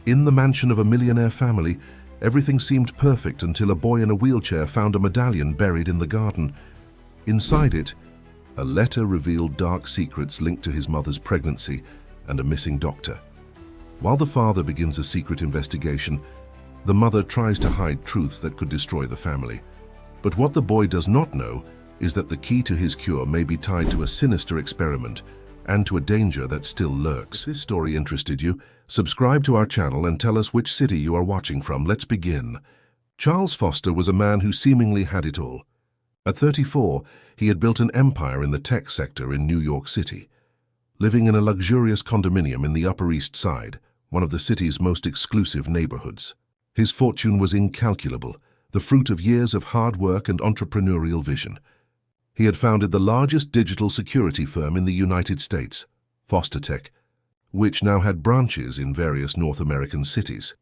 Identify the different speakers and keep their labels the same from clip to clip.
Speaker 1: In the mansion of a millionaire family, everything seemed perfect until a boy in a wheelchair found a medallion buried in the garden. Inside it, a letter revealed dark secrets linked to his mother's pregnancy and a missing doctor. While the father begins a secret investigation, the mother tries to hide truths that could destroy the family. But what the boy does not know is that the key to his cure may be tied to a sinister experiment and to a danger that still lurks. If this story interested you, subscribe to our channel and tell us which city you are watching from. Let's begin. Charles Foster was a man who seemingly had it all. At 34, he had built an empire in the tech sector in New York City. Living in a luxurious condominium in the Upper East Side, one of the city's most exclusive neighborhoods. His fortune was incalculable, the fruit of years of hard work and entrepreneurial vision. He had founded the largest digital security firm in the United States, Foster Tech, which now had branches in various North American cities.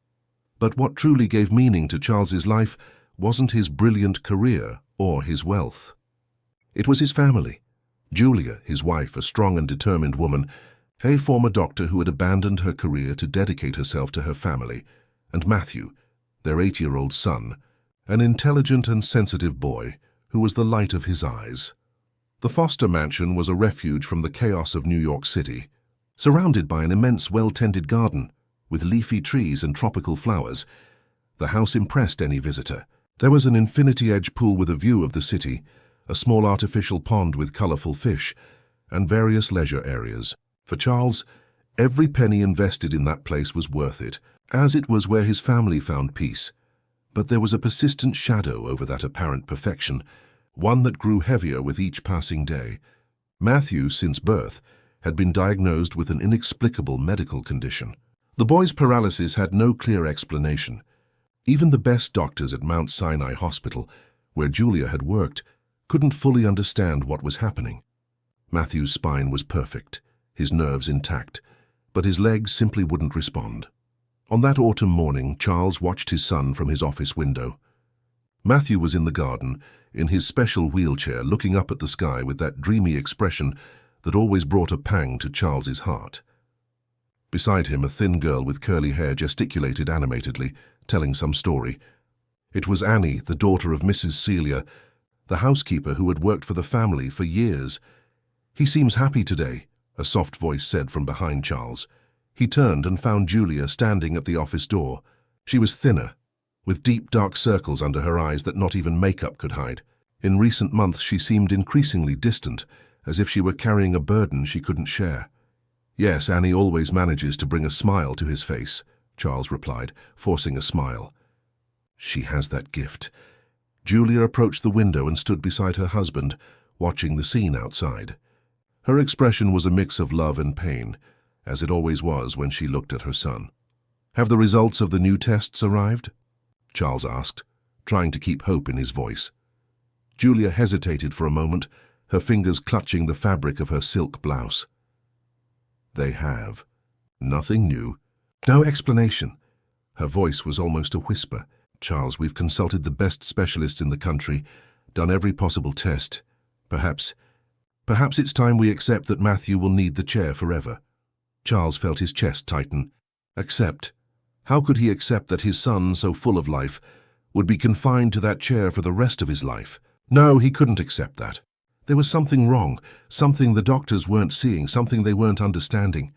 Speaker 1: But what truly gave meaning to Charles's life wasn't his brilliant career or his wealth. It was his family. Julia, his wife, a strong and determined woman, a former doctor who had abandoned her career to dedicate herself to her family, and Matthew, their 8-year-old son, an intelligent and sensitive boy who was the light of his eyes. The Foster mansion was a refuge from the chaos of New York City. Surrounded by an immense well-tended garden, with leafy trees and tropical flowers, the house impressed any visitor. There was an infinity-edge pool with a view of the city, a small artificial pond with colorful fish, and various leisure areas. For Charles, every penny invested in that place was worth it, as it was where his family found peace. But there was a persistent shadow over that apparent perfection, one that grew heavier with each passing day. Matthew, since birth, had been diagnosed with an inexplicable medical condition. The boy's paralysis had no clear explanation. Even the best doctors at Mount Sinai Hospital, where Julia had worked, couldn't fully understand what was happening. Matthew's spine was perfect, his nerves intact, but his legs simply wouldn't respond. On that autumn morning, Charles watched his son from his office window. Matthew was in the garden, in his special wheelchair, looking up at the sky with that dreamy expression that always brought a pang to Charles's heart. Beside him, a thin girl with curly hair gesticulated animatedly, telling some story. It was Annie, the daughter of Mrs. Celia, the housekeeper who had worked for the family for years. "He seems happy today," a soft voice said from behind Charles. He turned and found Julia standing at the office door. She was thinner, with deep dark circles under her eyes that not even makeup could hide. In recent months she seemed increasingly distant, as if she were carrying a burden she couldn't share. "Yes, Annie always manages to bring a smile to his face," Charles replied, forcing a smile. "She has that gift." Julia approached the window and stood beside her husband, watching the scene outside. Her expression was a mix of love and pain, as it always was when she looked at her son. "Have the results of the new tests arrived?" Charles asked, trying to keep hope in his voice. Julia hesitated for a moment, her fingers clutching the fabric of her silk blouse. "They have. Nothing new. No explanation." Her voice was almost a whisper. "Charles, we've consulted the best specialists in the country, done every possible test. Perhaps it's time we accept that Matthew will need the chair forever." Charles felt his chest tighten. Accept? How could he accept that his son, so full of life, would be confined to that chair for the rest of his life? No, he couldn't accept that. There was something wrong, something the doctors weren't seeing, something they weren't understanding.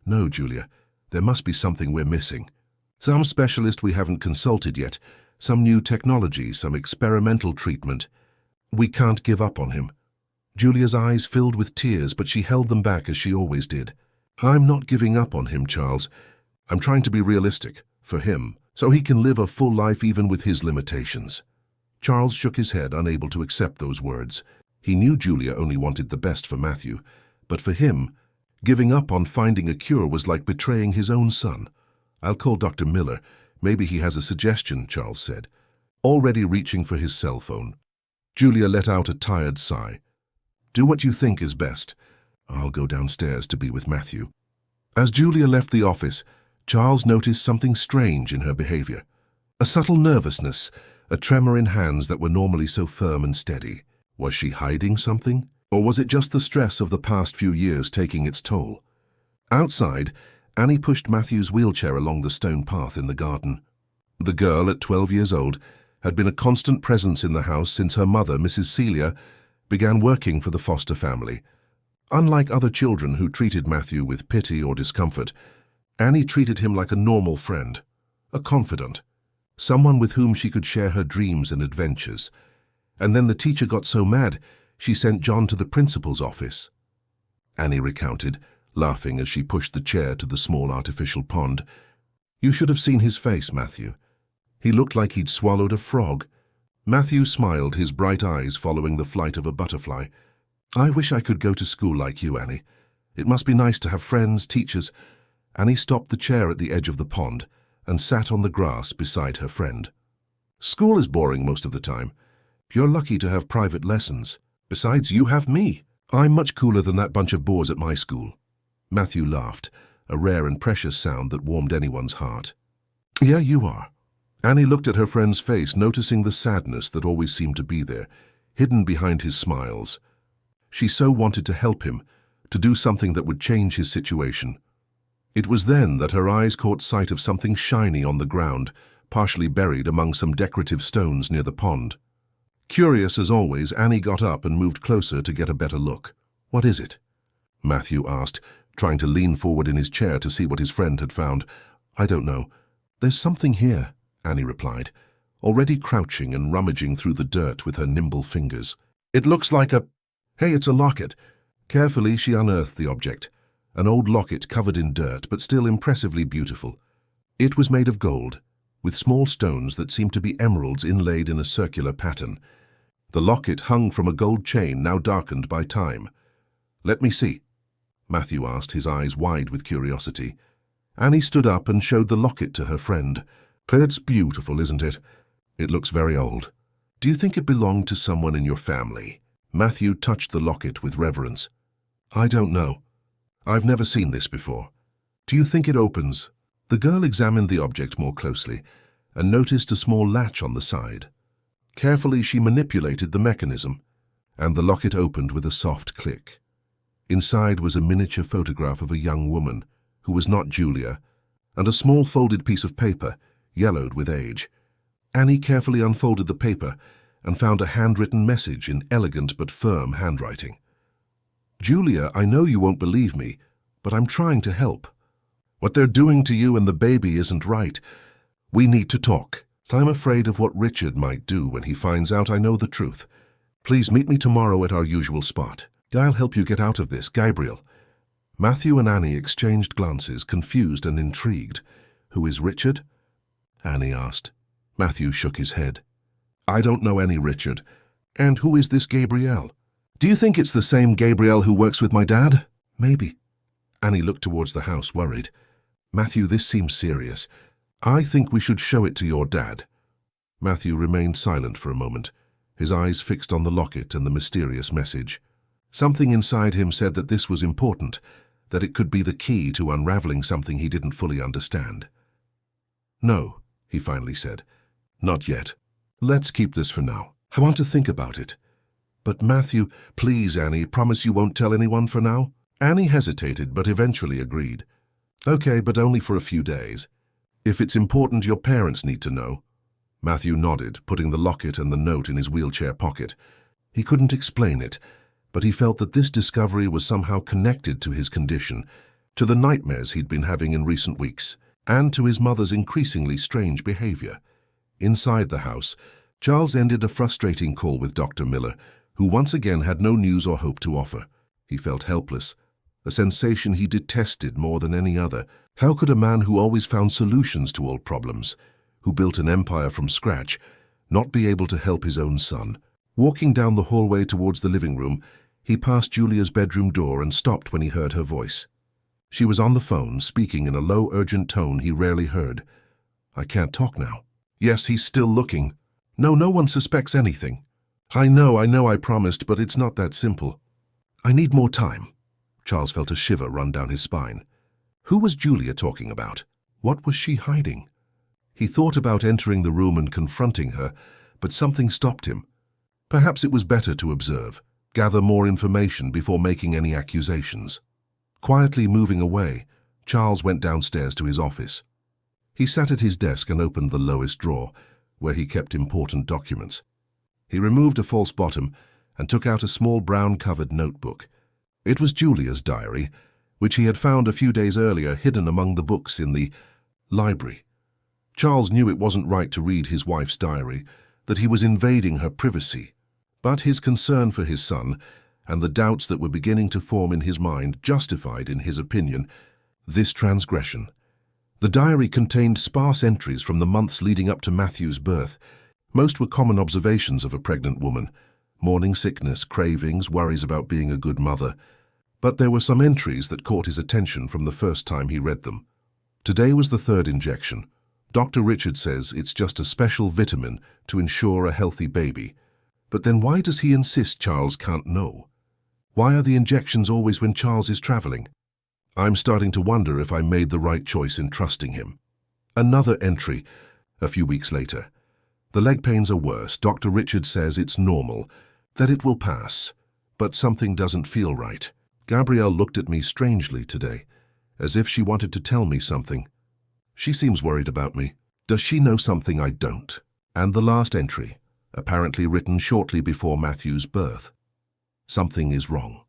Speaker 1: "No, Julia, there must be something we're missing. Some specialist we haven't consulted yet, some new technology, some experimental treatment. We can't give up on him." Julia's eyes filled with tears, but she held them back as she always did. "I'm not giving up on him, Charles. I'm trying to be realistic, for him, so he can live a full life even with his limitations." Charles shook his head, unable to accept those words. He knew Julia only wanted the best for Matthew, but for him, giving up on finding a cure was like betraying his own son. "I'll call Dr. Miller. Maybe he has a suggestion," Charles said, already reaching for his cell phone. Julia let out a tired sigh. "Do what you think is best. I'll go downstairs to be with Matthew." As Julia left the office, Charles noticed something strange in her behavior. A subtle nervousness, a tremor in hands that were normally so firm and steady. Was she hiding something? Or was it just the stress of the past few years taking its toll? Outside, Annie pushed Matthew's wheelchair along the stone path in the garden. The girl, at 12 years old, had been a constant presence in the house since her mother, Mrs. Celia, began working for the foster family. Unlike other children who treated Matthew with pity or discomfort, Annie treated him like a normal friend, a confidant, someone with whom she could share her dreams and adventures. And then the teacher got so mad, she sent John to the principal's office. Annie recounted, laughing as she pushed the chair to the small artificial pond. You should have seen his face, Matthew. He looked like he'd swallowed a frog. Matthew smiled, his bright eyes following the flight of a butterfly. I wish I could go to school like you, Annie. It must be nice to have friends, teachers. Annie stopped the chair at the edge of the pond and sat on the grass beside her friend. School is boring most of the time. You're lucky to have private lessons. Besides, you have me. I'm much cooler than that bunch of bores at my school. Matthew laughed, a rare and precious sound that warmed anyone's heart. Yeah, you are. Annie looked at her friend's face, noticing the sadness that always seemed to be there, hidden behind his smiles. She so wanted to help him, to do something that would change his situation. It was then that her eyes caught sight of something shiny on the ground, partially buried among some decorative stones near the pond. Curious as always, Annie got up and moved closer to get a better look. What is it? Matthew asked, trying to lean forward in his chair to see what his friend had found. I don't know. There's something here, Annie replied, already crouching and rummaging through the dirt with her nimble fingers. It looks like a... Hey, it's a locket. Carefully, she unearthed the object. An old locket covered in dirt, but still impressively beautiful. It was made of gold, with small stones that seemed to be emeralds inlaid in a circular pattern. The locket hung from a gold chain now darkened by time. Let me see, Matthew asked, his eyes wide with curiosity. Annie stood up and showed the locket to her friend. It's beautiful, isn't it? It looks very old. Do you think it belonged to someone in your family? Matthew touched the locket with reverence. I don't know. I've never seen this before. Do you think it opens? The girl examined the object more closely and noticed a small latch on the side. Carefully, she manipulated the mechanism, and the locket opened with a soft click. Inside was a miniature photograph of a young woman, who was not Julia, and a small folded piece of paper, yellowed with age. Annie carefully unfolded the paper and found a handwritten message in elegant but firm handwriting. Julia, I know you won't believe me, but I'm trying to help. What they're doing to you and the baby isn't right. We need to talk. I'm afraid of what Richard might do when he finds out I know the truth. Please meet me tomorrow at our usual spot. I'll help you get out of this, Gabriel. Matthew and Annie exchanged glances, confused and intrigued. Who is Richard? Annie asked. Matthew shook his head. I don't know any Richard. And who is this Gabriel? Do you think it's the same Gabriel who works with my dad? Maybe. Annie looked towards the house, worried. Matthew, this seems serious. I think we should show it to your dad. Matthew remained silent for a moment, his eyes fixed on the locket and the mysterious message. Something inside him said that this was important, that it could be the key to unraveling something he didn't fully understand. No, he finally said. Not yet. Let's keep this for now. I want to think about it. But Matthew, please, Annie, promise you won't tell anyone for now? Annie hesitated, but eventually agreed. Okay, but only for a few days. If it's important, your parents need to know. Matthew nodded, putting the locket and the note in his wheelchair pocket. He couldn't explain it, but he felt that this discovery was somehow connected to his condition, to the nightmares he'd been having in recent weeks, and to his mother's increasingly strange behavior. Inside the house, Charles ended a frustrating call with Dr. Miller, who once again had no news or hope to offer. He felt helpless, a sensation he detested more than any other. How could a man who always found solutions to all problems, who built an empire from scratch, not be able to help his own son? Walking down the hallway towards the living room, he passed Julia's bedroom door and stopped when he heard her voice. She was on the phone, speaking in a low, urgent tone he rarely heard. I can't talk now. Yes, he's still looking. No one suspects anything. I know, I promised, but it's not that simple. I need more time. Charles felt a shiver run down his spine. Who was Julia talking about? What was she hiding? He thought about entering the room and confronting her, but something stopped him. Perhaps it was better to observe, gather more information before making any accusations. Quietly moving away, Charles went downstairs to his office. He sat at his desk and opened the lowest drawer, where he kept important documents. He removed a false bottom and took out a small brown-covered notebook. It was Julia's diary, which he had found a few days earlier hidden among the books in the library. Charles knew it wasn't right to read his wife's diary, that he was invading her privacy. But his concern for his son and the doubts that were beginning to form in his mind justified, in his opinion, this transgression. The diary contained sparse entries from the months leading up to Matthew's birth. Most were common observations of a pregnant woman: morning sickness, cravings, worries about being a good mother. But there were some entries that caught his attention from the first time he read them. Today was the third injection. Dr. Richard says it's just a special vitamin to ensure a healthy baby. But then why does he insist Charles can't know? Why are the injections always when Charles is traveling? I'm starting to wonder if I made the right choice in trusting him. Another entry, a few weeks later. The leg pains are worse. Dr. Richard says it's normal, that it will pass, but something doesn't feel right. Gabrielle looked at me strangely today, as if she wanted to tell me something. She seems worried about me. Does she know something I don't? And the last entry, apparently written shortly before Matthew's birth. Something is wrong.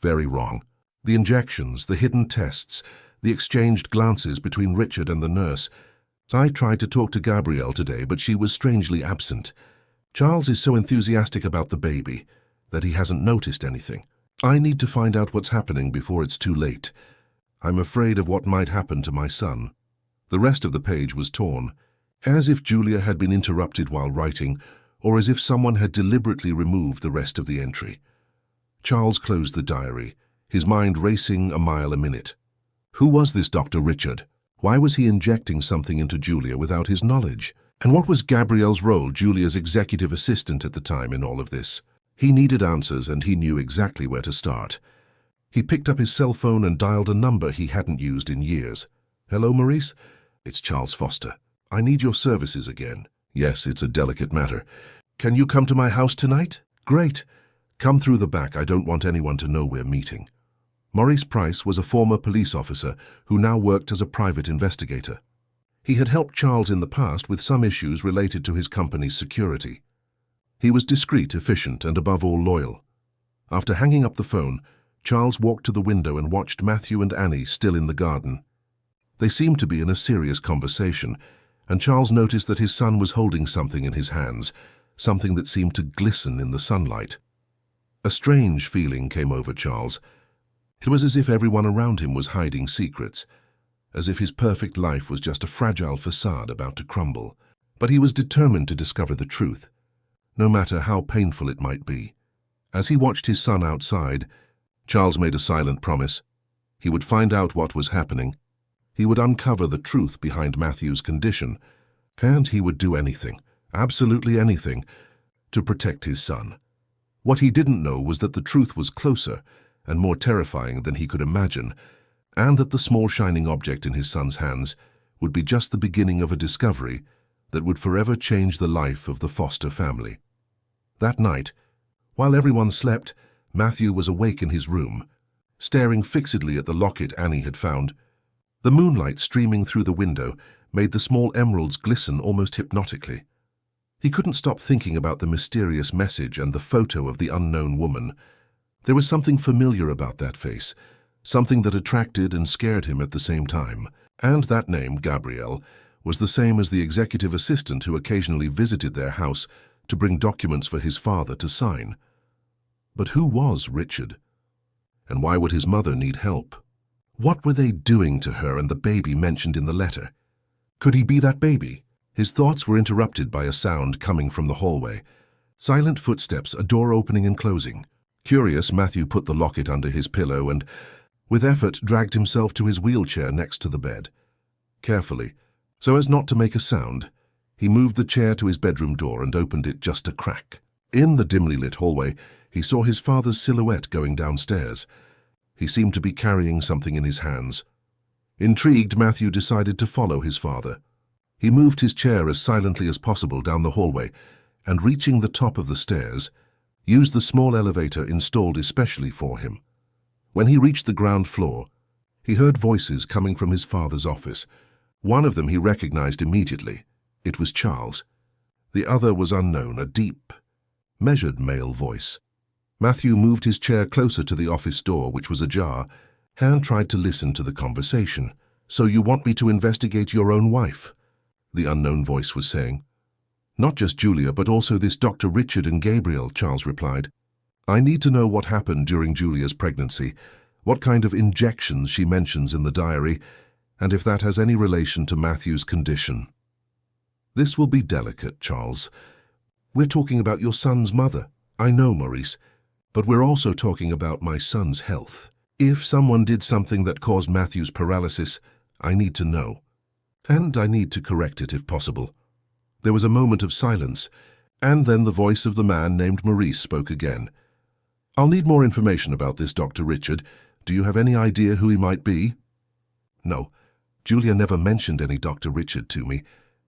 Speaker 1: Very wrong. The injections, the hidden tests, the exchanged glances between Richard and the nurse. I tried to talk to Gabrielle today, but she was strangely absent. Charles is so enthusiastic about the baby that he hasn't noticed anything. I need to find out what's happening before it's too late. I'm afraid of what might happen to my son. The rest of the page was torn, as if Julia had been interrupted while writing, or as if someone had deliberately removed the rest of the entry. Charles closed the diary, his mind racing a mile a minute. Who was this Dr. Richard? Why was he injecting something into Julia without his knowledge? And what was Gabrielle's role, Julia's executive assistant at the time, in all of this? He needed answers, and he knew exactly where to start. He picked up his cell phone and dialed a number he hadn't used in years. Hello, Maurice? It's Charles Foster. I need your services again. Yes, it's a delicate matter. Can you come to my house tonight? Great. Come through the back. I don't want anyone to know we're meeting. Maurice Price was a former police officer who now worked as a private investigator. He had helped Charles in the past with some issues related to his company's security. He was discreet, efficient, and above all loyal. After hanging up the phone, Charles walked to the window and watched Matthew and Annie still in the garden. They seemed to be in a serious conversation, and Charles noticed that his son was holding something in his hands, something that seemed to glisten in the sunlight. A strange feeling came over Charles. It was as if everyone around him was hiding secrets, as if his perfect life was just a fragile facade about to crumble. But he was determined to discover the truth, no matter how painful it might be. As he watched his son outside, Charles made a silent promise. He would find out what was happening. He would uncover the truth behind Matthew's condition, and he would do anything, absolutely anything, to protect his son. What he didn't know was that the truth was closer and more terrifying than he could imagine, and that the small shining object in his son's hands would be just the beginning of a discovery that would forever change the life of the Foster family. That night, while everyone slept, Matthew was awake in his room, staring fixedly at the locket Annie had found. The moonlight streaming through the window made the small emeralds glisten almost hypnotically. He couldn't stop thinking about the mysterious message and the photo of the unknown woman. There was something familiar about that face, something that attracted and scared him at the same time. And that name, Gabrielle, was the same as the executive assistant who occasionally visited their house to bring documents for his father to sign. But who was Richard? And why would his mother need help? What were they doing to her and the baby mentioned in the letter? Could he be that baby? His thoughts were interrupted by a sound coming from the hallway. Silent footsteps, a door opening and closing. Curious, Matthew put the locket under his pillow and, with effort, dragged himself to his wheelchair next to the bed. Carefully, so as not to make a sound, he moved the chair to his bedroom door and opened it just a crack. In the dimly lit hallway, he saw his father's silhouette going downstairs. He seemed to be carrying something in his hands. Intrigued, Matthew decided to follow his father. He moved his chair as silently as possible down the hallway and, reaching the top of the stairs, used the small elevator installed especially for him. When he reached the ground floor, He heard voices coming from his father's office. One of them he recognized immediately. It was Charles. The other was unknown, a deep, measured male voice. Matthew moved his chair closer to the office door, which was ajar, and tried to listen to the conversation. "So you want me to investigate your own wife?" the unknown voice was saying. "Not just Julia, but also this Dr. Richard and Gabriel," Charles replied. "I need to know what happened during Julia's pregnancy, what kind of injections she mentions in the diary, and if that has any relation to Matthew's condition." "This will be delicate, Charles. We're talking about your son's mother. I know, Maurice, but we're also talking about my son's health. If someone did something that caused Matthew's paralysis, I need to know. And I need to correct it if possible." There was a moment of silence, and then the voice of the man named Maurice spoke again. "I'll need more information about this Dr. Richard. Do you have any idea who he might be?" "No. Julia never mentioned any Dr. Richard to me.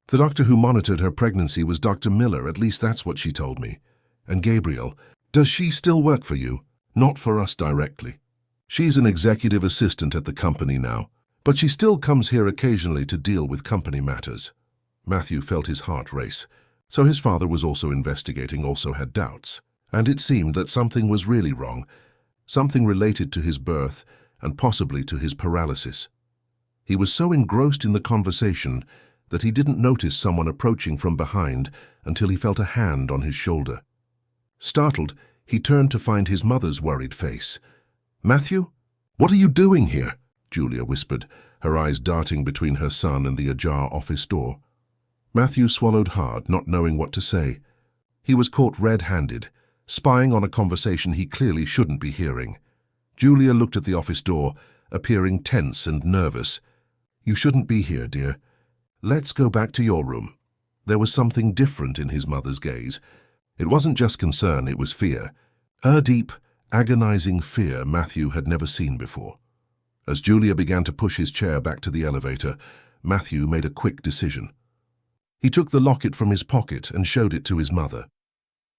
Speaker 1: The doctor who monitored her pregnancy was Dr. Miller, at least that's what she told me. And Gabriel, does she still work for you?" "Not for us directly. She's an executive assistant at the company now, but she still comes here occasionally to deal with company matters." Matthew felt his heart race. So his father was also investigating, also had doubts. And it seemed that something was really wrong, something related to his birth and possibly to his paralysis. He was so engrossed in the conversation that he didn't notice someone approaching from behind until he felt a hand on his shoulder. Startled, he turned to find his mother's worried face. "Matthew, what are you doing here?" Julia whispered, her eyes darting between her son and the ajar office door. Matthew swallowed hard, not knowing what to say. He was caught red-handed, spying on a conversation he clearly shouldn't be hearing. Julia looked at the office door, appearing tense and nervous. "You shouldn't be here, dear. Let's go back to your room." There was something different in his mother's gaze. It wasn't just concern, it was fear. A deep, agonizing fear Matthew had never seen before. As Julia began to push his chair back to the elevator, Matthew made a quick decision. He took the locket from his pocket and showed it to his mother.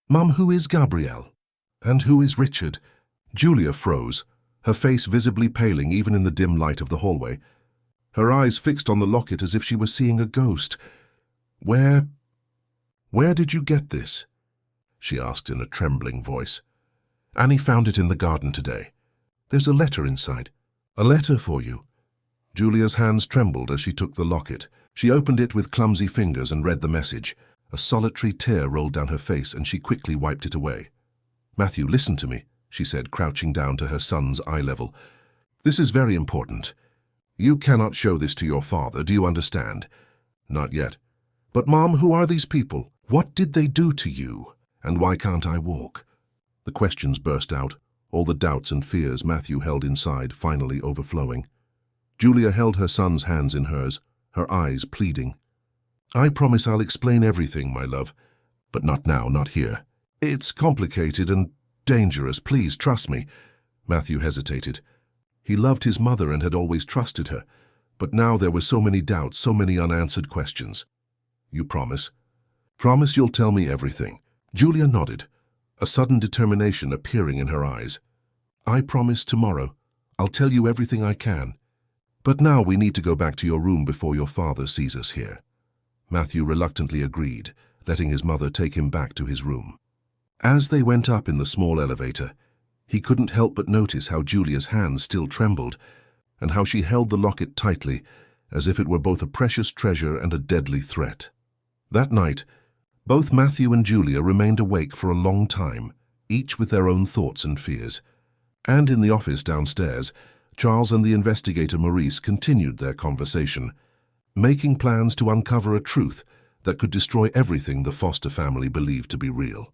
Speaker 1: "Mum, who is Gabriel? And who is Richard?" Julia froze, her face visibly paling even in the dim light of the hallway. Her eyes fixed on the locket as if she were seeing a ghost. Where did you get this?" she asked in a trembling voice. "Annie found it in the garden today. There's a letter inside." "A letter for you?" Julia's hands trembled as she took the locket. She opened it with clumsy fingers and read the message. A solitary tear rolled down her face and she quickly wiped it away. "Matthew, listen to me," she said, crouching down to her son's eye level. "This is very important. You cannot show this to your father, do you understand?" "Not yet." "But, Mom, who are these people? What did they do to you? And why can't I walk?" The questions burst out, all the doubts and fears Matthew held inside finally overflowing. Julia held her son's hands in hers, her eyes pleading. "I promise I'll explain everything, my love. But not now, not here. It's complicated and dangerous. Please, trust me." Matthew hesitated. He loved his mother and had always trusted her, but now there were so many doubts, so many unanswered questions. "You promise?" "Promise you'll tell me everything." Julia nodded, a sudden determination appearing in her eyes. "I promise tomorrow. I'll tell you everything I can. But now we need to go back to your room before your father sees us here." Matthew reluctantly agreed, letting his mother take him back to his room. As they went up in the small elevator, he couldn't help but notice how Julia's hands still trembled, and how she held the locket tightly, as if it were both a precious treasure and a deadly threat. That night, both Matthew and Julia remained awake for a long time, each with their own thoughts and fears. And in the office downstairs, Charles and the investigator Maurice continued their conversation, making plans to uncover a truth that could destroy everything the Foster family believed to be real.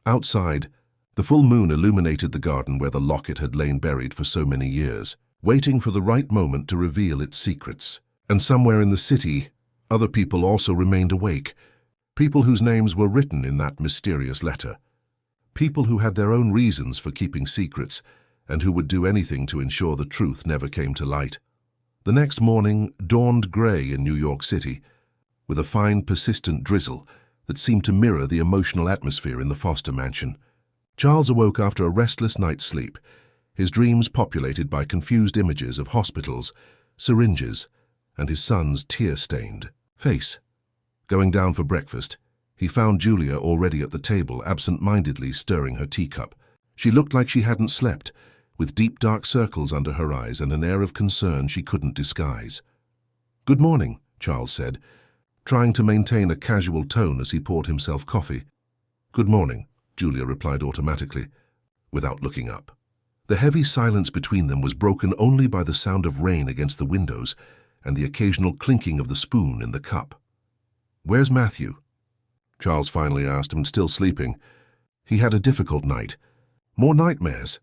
Speaker 1: Outside, the full moon illuminated the garden where the locket had lain buried for so many years, waiting for the right moment to reveal its secrets. And somewhere in the city, other people also remained awake, people whose names were written in that mysterious letter, people who had their own reasons for keeping secrets and who would do anything to ensure the truth never came to light. The next morning dawned grey in New York City, with a fine, persistent drizzle that seemed to mirror the emotional atmosphere in the Foster mansion. Charles awoke after a restless night's sleep, his dreams populated by confused images of hospitals, syringes, and his son's tear-stained face. Going down for breakfast, he found Julia already at the table, absent-mindedly stirring her teacup. She looked like she hadn't slept, with deep dark circles under her eyes and an air of concern she couldn't disguise. "Good morning," Charles said, trying to maintain a casual tone as he poured himself coffee. "Good morning," Julia replied automatically, without looking up. The heavy silence between them was broken only by the sound of rain against the windows and the occasional clinking of the spoon in the cup. "Where's Matthew?" Charles finally asked him, still sleeping. "He had a difficult night. More nightmares?"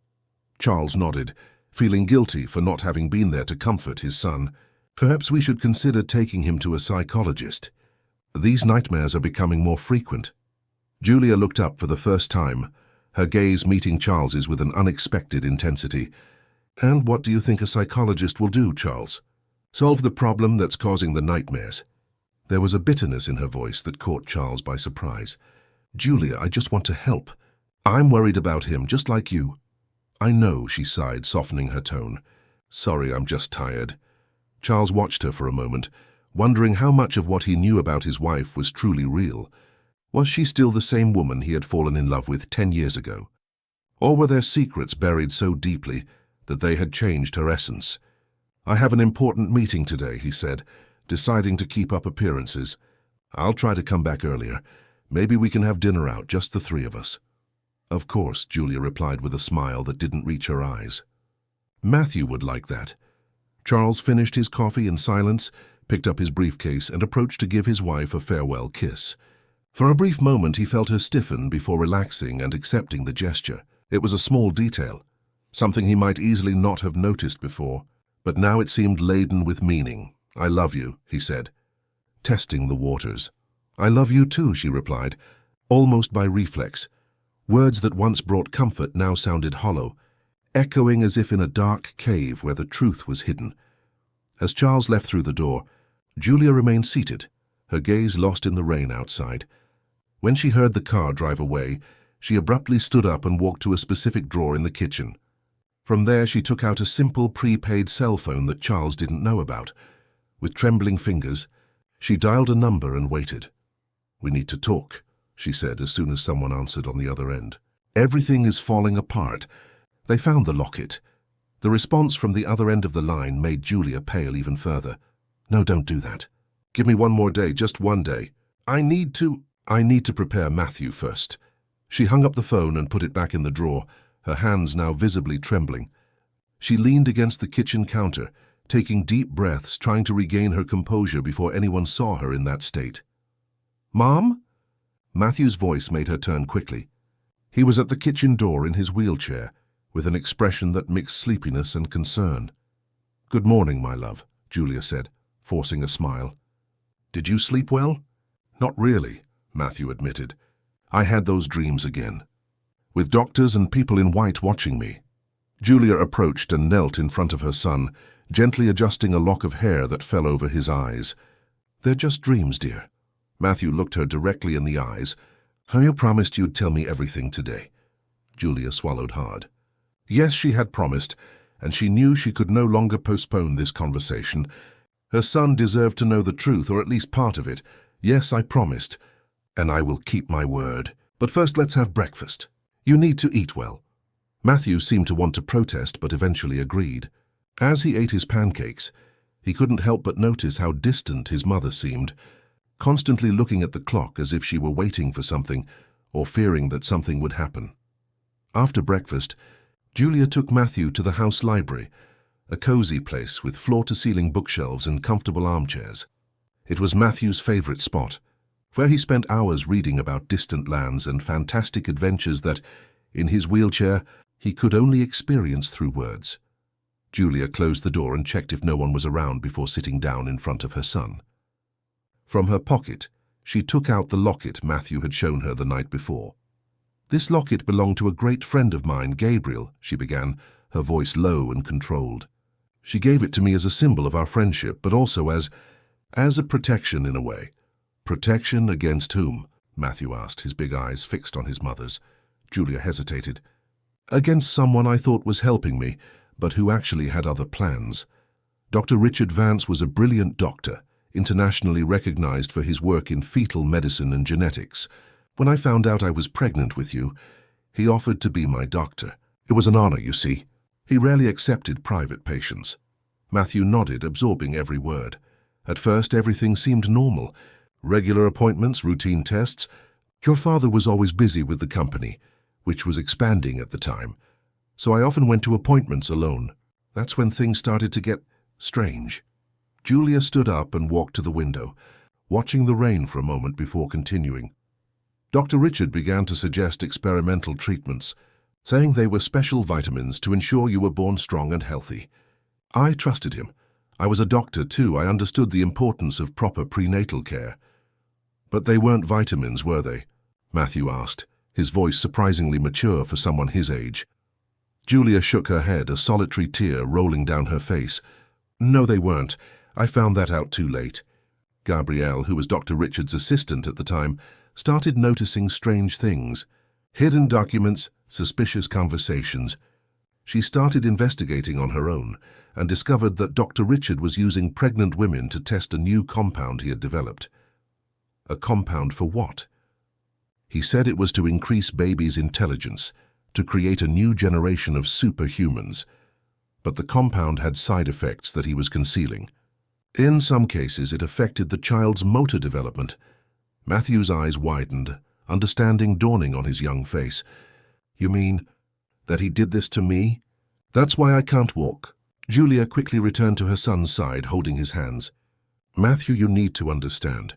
Speaker 1: Charles nodded, feeling guilty for not having been there to comfort his son. "Perhaps we should consider taking him to a psychologist. These nightmares are becoming more frequent." Julia looked up for the first time, her gaze meeting Charles's with an unexpected intensity. "And what do you think a psychologist will do, Charles? Solve the problem that's causing the nightmares?" There was a bitterness in her voice that caught Charles by surprise. "Julia, I just want to help. I'm worried about him, just like you." "I know," she sighed, softening her tone. "Sorry, I'm just tired." Charles watched her for a moment, wondering how much of what he knew about his wife was truly real. Was she still the same woman he had fallen in love with 10 years ago? Or were there secrets buried so deeply that they had changed her essence? "I have an important meeting today," he said, deciding to keep up appearances. "I'll try to come back earlier. Maybe we can have dinner out, just the three of us." "Of course," Julia replied with a smile that didn't reach her eyes. "Matthew would like that." Charles finished his coffee in silence, picked up his briefcase, and approached to give his wife a farewell kiss. For a brief moment he felt her stiffen before relaxing and accepting the gesture. It was a small detail, something he might easily not have noticed before, but now it seemed laden with meaning. "I love you," he said, testing the waters. "I love you too," she replied, almost by reflex. Words that once brought comfort now sounded hollow, echoing as if in a dark cave where the truth was hidden. As Charles left through the door, Julia remained seated, her gaze lost in the rain outside. When she heard the car drive away, she abruptly stood up and walked to a specific drawer in the kitchen. From there, she took out a simple prepaid cell phone that Charles didn't know about. With trembling fingers, she dialed a number and waited. "We need to talk," she said as soon as someone answered on the other end. "Everything is falling apart." They found the locket. The response from the other end of the line made Julia pale even further. "No, don't do that. Give me one more day, just one day. I need to prepare Matthew first." She hung up the phone and put it back in the drawer, her hands now visibly trembling. She leaned against the kitchen counter, taking deep breaths, trying to regain her composure before anyone saw her in that state. "Mom?" Matthew's voice made her turn quickly. He was at the kitchen door in his wheelchair, with an expression that mixed sleepiness and concern. "Good morning, my love," Julia said, forcing a smile. "Did you sleep well?" "Not really," Matthew admitted. "I had those dreams again, with doctors and people in white watching me." Julia approached and knelt in front of her son, gently adjusting a lock of hair that fell over his eyes. "They're just dreams, dear." Matthew looked her directly in the eyes. "How you promised you'd tell me everything today." Julia swallowed hard. Yes, she had promised, and she knew she could no longer postpone this conversation. Her son deserved to know the truth, or at least part of it. "Yes, I promised, and I will keep my word. But first let's have breakfast. You need to eat well." Matthew seemed to want to protest, but eventually agreed. As he ate his pancakes, he couldn't help but notice how distant his mother seemed, constantly looking at the clock as if she were waiting for something or fearing that something would happen. After breakfast, Julia took Matthew to the house library, a cozy place with floor-to-ceiling bookshelves and comfortable armchairs. It was Matthew's favorite spot, where he spent hours reading about distant lands and fantastic adventures that, in his wheelchair, he could only experience through words. Julia closed the door and checked if no one was around before sitting down in front of her son. From her pocket, she took out the locket Matthew had shown her the night before. "This locket belonged to a great friend of mine, Gabriel," she began, her voice low and controlled. "She gave it to me as a symbol of our friendship, but also as a protection in a way." "Protection against whom?" Matthew asked, his big eyes fixed on his mother's. Julia hesitated. against someone I thought was helping me, but who actually had other plans. Dr. Richard Vance was a brilliant doctor, internationally recognized for his work in fetal medicine and genetics. When I found out I was pregnant with you, he offered to be my doctor. It was an honor, you see. He rarely accepted private patients. Matthew nodded, absorbing every word. At first, everything seemed normal. Regular appointments, routine tests. Your father was always busy with the company, which was expanding at the time, so I often went to appointments alone. That's when things started to get strange. Julia stood up and walked to the window, watching the rain for a moment before continuing. Dr. Richard began to suggest experimental treatments, saying they were special vitamins to ensure you were born strong and healthy. I trusted him. I was a doctor too. I understood the importance of proper prenatal care. But they weren't vitamins, were they? Matthew asked, his voice surprisingly mature for someone his age. Julia shook her head, a solitary tear rolling down her face. No, they weren't. I found that out too late. Gabrielle, who was Dr. Richard's assistant at the time, started noticing strange things. Hidden documents, suspicious conversations. She started investigating on her own and discovered that Dr. Richard was using pregnant women to test a new compound he had developed. A compound for what? He said it was to increase babies' intelligence, to create a new generation of superhumans. But the compound had side effects that he was concealing. In some cases, it affected the child's motor development. Matthew's eyes widened, understanding dawning on his young face. You mean that he did this to me? That's why I can't walk. Julia quickly returned to her son's side, holding his hands. Matthew, you need to understand.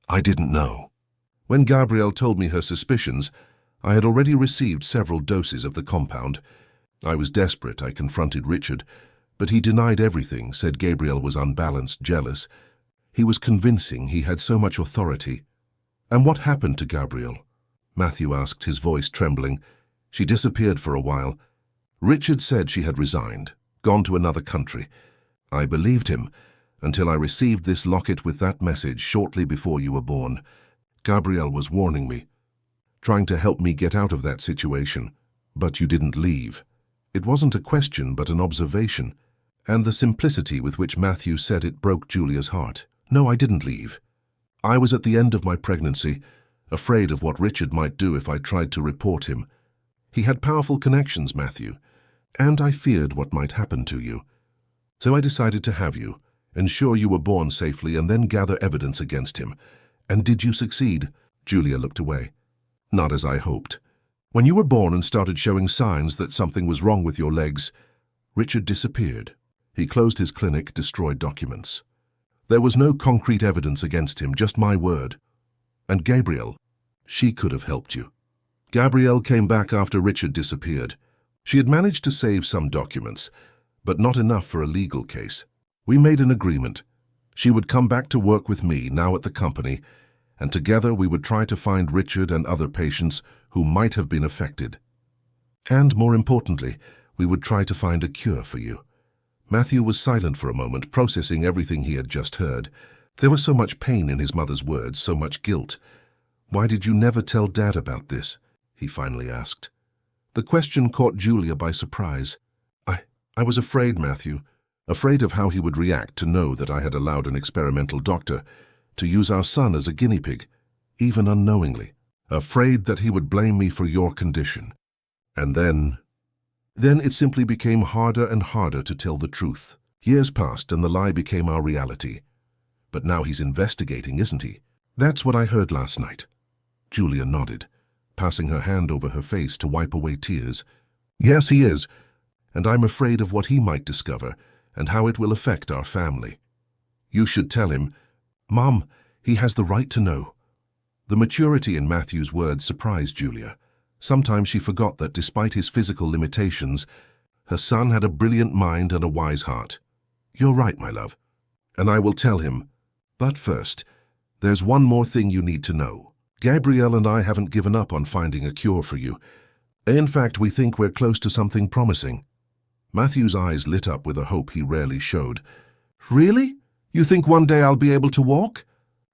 Speaker 1: I didn't know. When Gabrielle told me her suspicions, I had already received several doses of the compound. I was desperate. I confronted Richard, but he denied everything, said Gabrielle was unbalanced, jealous. He was convincing. He had so much authority. And what happened to Gabrielle? Matthew asked, his voice trembling. She disappeared for a while. Richard said she had resigned, gone to another country. I believed him, until I received this locket with that message shortly before you were born. Gabrielle was warning me, trying to help me get out of that situation. But you didn't leave. It wasn't a question, but an observation, and the simplicity with which Matthew said it broke Julia's heart. No, I didn't leave. I was at the end of my pregnancy, afraid of what Richard might do if I tried to report him. He had powerful connections, Matthew, and I feared what might happen to you. So I decided to have you, ensure you were born safely, and then gather evidence against him. And did you succeed? Julia looked away. Not as I hoped. When you were born and started showing signs that something was wrong with your legs, Richard disappeared. He closed his clinic, destroyed documents. There was no concrete evidence against him, just my word. And Gabrielle, she could have helped you. Gabrielle came back after Richard disappeared. She had managed to save some documents, but not enough for a legal case. We made an agreement. She would come back to work with me, now at the company, and together we would try to find Richard and other patients who might have been affected. And more importantly, we would try to find a cure for you. Matthew was silent for a moment, processing everything he had just heard. There was so much pain in his mother's words, so much guilt. Why did you never tell Dad about this? He finally asked. The question caught Julia by surprise. I was afraid, Matthew, afraid of how he would react to know that I had allowed an experimental doctor to use our son as a guinea pig, even unknowingly, afraid that he would blame me for your condition. And then it simply became harder and harder to tell the truth. Years passed and the lie became our reality. But now he's investigating, isn't he? That's what I heard last night. Julia nodded, passing her hand over her face to wipe away tears. Yes, he is, and I'm afraid of what he might discover and how it will affect our family. You should tell him. Mom, he has the right to know. The maturity in Matthew's words surprised Julia. Sometimes she forgot that despite his physical limitations, her son had a brilliant mind and a wise heart. You're right, my love, and I will tell him. But first, there's one more thing you need to know. Gabrielle and I haven't given up on finding a cure for you. In fact, we think we're close to something promising. Matthew's eyes lit up with a hope he rarely showed. Really? You think one day I'll be able to walk?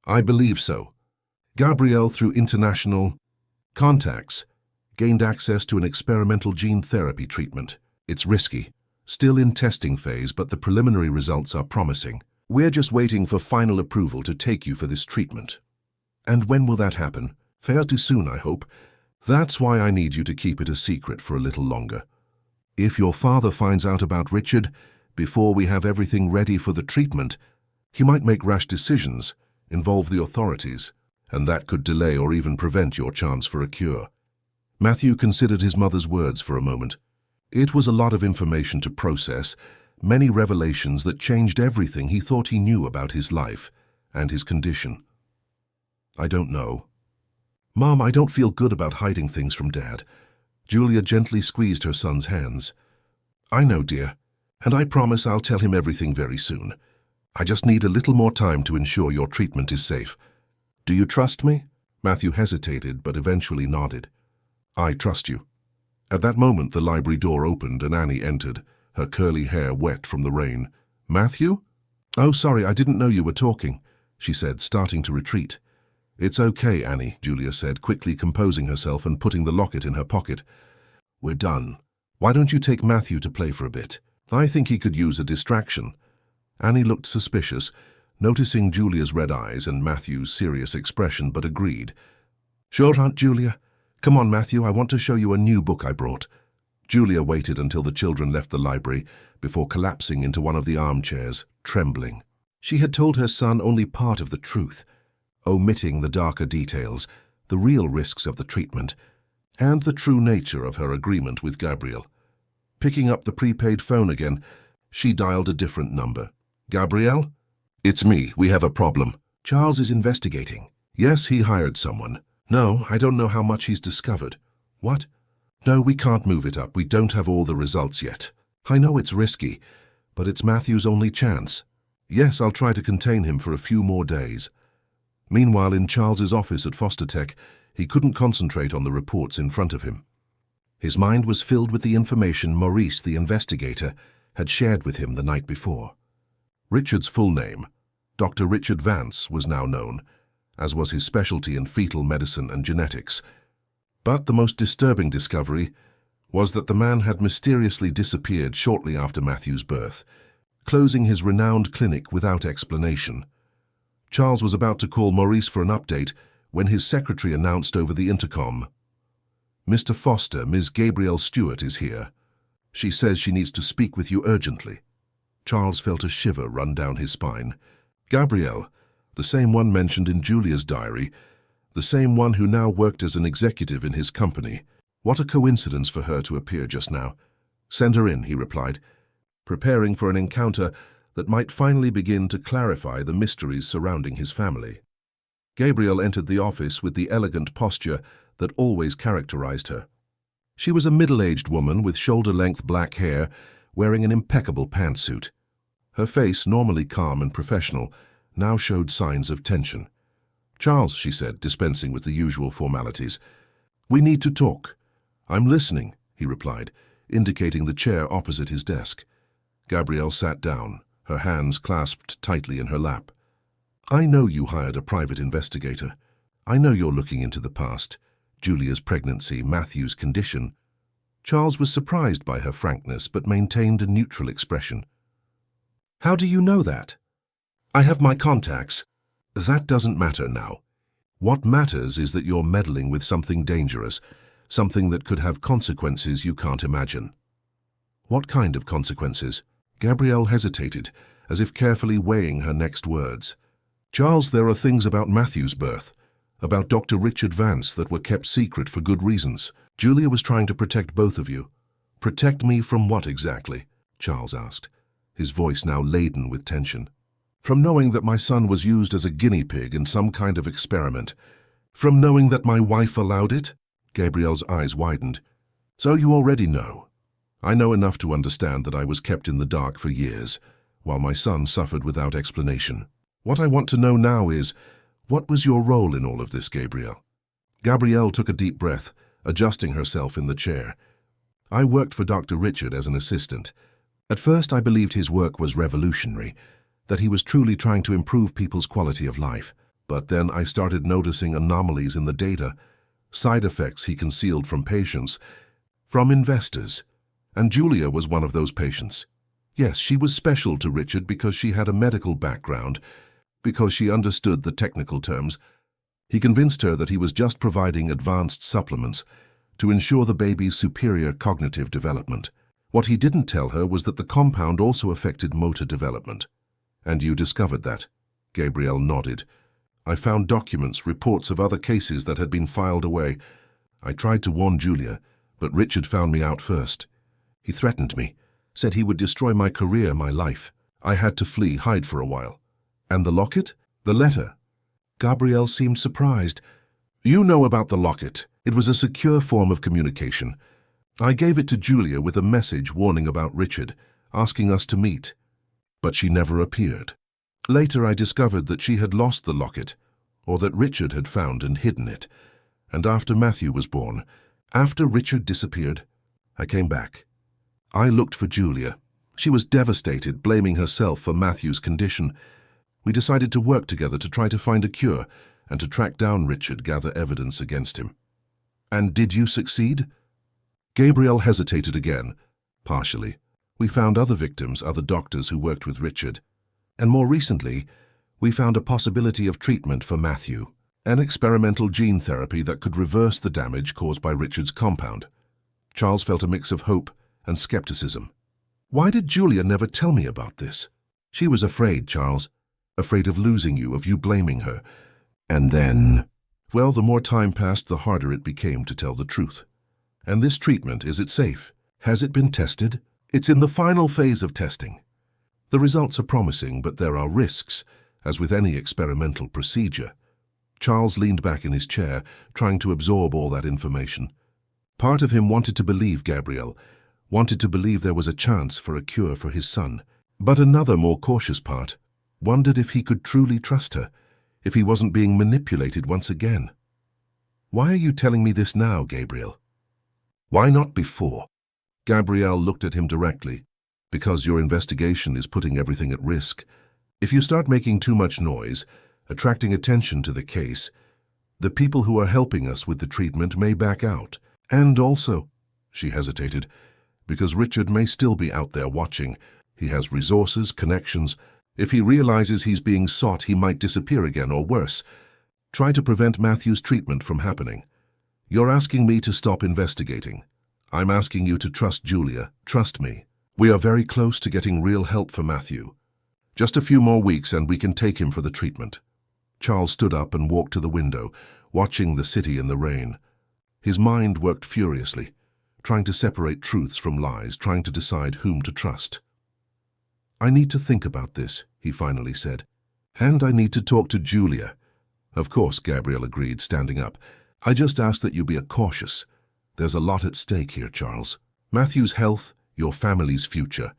Speaker 1: I believe so. Gabrielle, through international contacts, gained access to an experimental gene therapy treatment. It's risky, still in testing phase, but the preliminary results are promising. We're just waiting for final approval to take you for this treatment. And when will that happen? Fair too soon, I hope. That's why I need you to keep it a secret for a little longer. If your father finds out about Richard before we have everything ready for the treatment, he might make rash decisions, involve the authorities, and that could delay or even prevent your chance for a cure. Matthew considered his mother's words for a moment. It was a lot of information to process, many revelations that changed everything he thought he knew about his life and his condition. I don't know. Mom, I don't feel good about hiding things from Dad. Julia gently squeezed her son's hands. I know, dear, and I promise I'll tell him everything very soon. I just need a little more time to ensure your treatment is safe. Do you trust me? Matthew hesitated, but eventually nodded. I trust you. At that moment, the library door opened and Annie entered, her curly hair wet from the rain. Matthew? Oh, sorry, I didn't know you were talking, she said, starting to retreat. It's okay, Annie, Julia said, quickly composing herself and putting the locket in her pocket. We're done. Why don't you take Matthew to play for a bit? I think he could use a distraction. Annie looked suspicious, noticing Julia's red eyes and Matthew's serious expression, but agreed. Sure, Aunt Julia. Come on, Matthew, I want to show you a new book I brought. Julia waited until the children left the library before collapsing into one of the armchairs, trembling. She had told her son only part of the truth, omitting the darker details, the real risks of the treatment, and the true nature of her agreement with Gabriel. Picking up the prepaid phone again, she dialed a different number. Gabriel? It's me. We have a problem. Charles is investigating. Yes, he hired someone. No, I don't know how much he's discovered. What? No, we can't move it up. We don't have all the results yet. I know it's risky, but it's Matthew's only chance. Yes, I'll try to contain him for a few more days. Meanwhile, in Charles's office at Foster Tech, he couldn't concentrate on the reports in front of him. His mind was filled with the information Maurice, the investigator, had shared with him the night before. Richard's full name, Dr. Richard Vance, was now known, as was his specialty in fetal medicine and genetics. But the most disturbing discovery was that the man had mysteriously disappeared shortly after Matthew's birth, closing his renowned clinic without explanation. Charles was about to call Maurice for an update when his secretary announced over the intercom, Mr. Foster, Ms. Gabrielle Stewart is here. She says she needs to speak with you urgently. Charles felt a shiver run down his spine. Gabrielle, the same one mentioned in Julia's diary, the same one who now worked as an executive in his company. What a coincidence for her to appear just now. Send her in, he replied, preparing for an encounter that might finally begin to clarify the mysteries surrounding his family. Gabrielle entered the office with the elegant posture that always characterized her. She was a middle-aged woman with shoulder-length black hair, wearing an impeccable pantsuit. Her face, normally calm and professional, now showed signs of tension. Charles, she said, dispensing with the usual formalities. We need to talk. I'm listening, he replied, indicating the chair opposite his desk. Gabrielle sat down, her hands clasped tightly in her lap. I know you hired a private investigator. I know you're looking into the past, Julia's pregnancy, Matthew's condition. Charles was surprised by her frankness, but maintained a neutral expression. How do you know that? I have my contacts. That doesn't matter now. What matters is that you're meddling with something dangerous, something that could have consequences you can't imagine. What kind of consequences? Gabrielle hesitated, as if carefully weighing her next words. Charles, there are things about Matthew's birth, about Dr. Richard Vance, that were kept secret for good reasons. Julia was trying to protect both of you. Protect me from what exactly? Charles asked, his voice now laden with tension. From knowing that my son was used as a guinea pig in some kind of experiment. From knowing that my wife allowed it? Gabrielle's eyes widened. So you already know. I know enough to understand that I was kept in the dark for years, while my son suffered without explanation. What I want to know now is, what was your role in all of this, Gabrielle? Gabrielle took a deep breath, adjusting herself in the chair. I worked for Dr. Richard as an assistant. At first I believed his work was revolutionary, that he was truly trying to improve people's quality of life. But then I started noticing anomalies in the data, side effects he concealed from patients, from investors. And Julia was one of those patients. Yes, she was special to Richard because she had a medical background, because she understood the technical terms. He convinced her that he was just providing advanced supplements to ensure the baby's superior cognitive development. What he didn't tell her was that the compound also affected motor development. And you discovered that? Gabrielle nodded. I found documents, reports of other cases that had been filed away. I tried to warn Julia, but Richard found me out first. He threatened me, said he would destroy my career, my life. I had to flee, hide for a while. And the locket? The letter? Gabrielle seemed surprised. You know about the locket. It was a secure form of communication. I gave it to Julia with a message warning about Richard, asking us to meet. But she never appeared. Later I discovered that she had lost the locket, or that Richard had found and hidden it. And after Matthew was born, after Richard disappeared, I came back. I looked for Julia. She was devastated, blaming herself for Matthew's condition. We decided to work together to try to find a cure and to track down Richard, gather evidence against him. And did you succeed? Gabrielle hesitated again, partially. We found other victims, other doctors who worked with Richard. And more recently, we found a possibility of treatment for Matthew, an experimental gene therapy that could reverse the damage caused by Richard's compound. Charles felt a mix of hope and skepticism. Why did Julia never tell me about this? She was afraid, Charles. Afraid of losing you, of you blaming her. And then, well, the more time passed, the harder it became to tell the truth. And this treatment, is it safe? Has it been tested? It's in the final phase of testing. The results are promising, but there are risks, as with any experimental procedure. Charles leaned back in his chair, trying to absorb all that information. Part of him wanted to believe Gabrielle, wanted to believe there was a chance for a cure for his son. But another, more cautious part, wondered if he could truly trust her, if he wasn't being manipulated once again. Why are you telling me this now, Gabriel? Why not before? Gabrielle looked at him directly. Because your investigation is putting everything at risk. If you start making too much noise, attracting attention to the case, the people who are helping us with the treatment may back out. And also, she hesitated, because Richard may still be out there watching. He has resources, connections. If he realizes he's being sought, he might disappear again, or worse, try to prevent Matthew's treatment from happening. You're asking me to stop investigating. I'm asking you to trust Julia. Trust me. We are very close to getting real help for Matthew. Just a few more weeks and we can take him for the treatment. Charles stood up and walked to the window, watching the city in the rain. His mind worked furiously, trying to separate truths from lies, trying to decide whom to trust. I need to think about this, he finally said. And I need to talk to Julia. Of course, Gabrielle agreed, standing up. I just ask that you be cautious. There's a lot at stake here, Charles. Matthew's health, your family's future.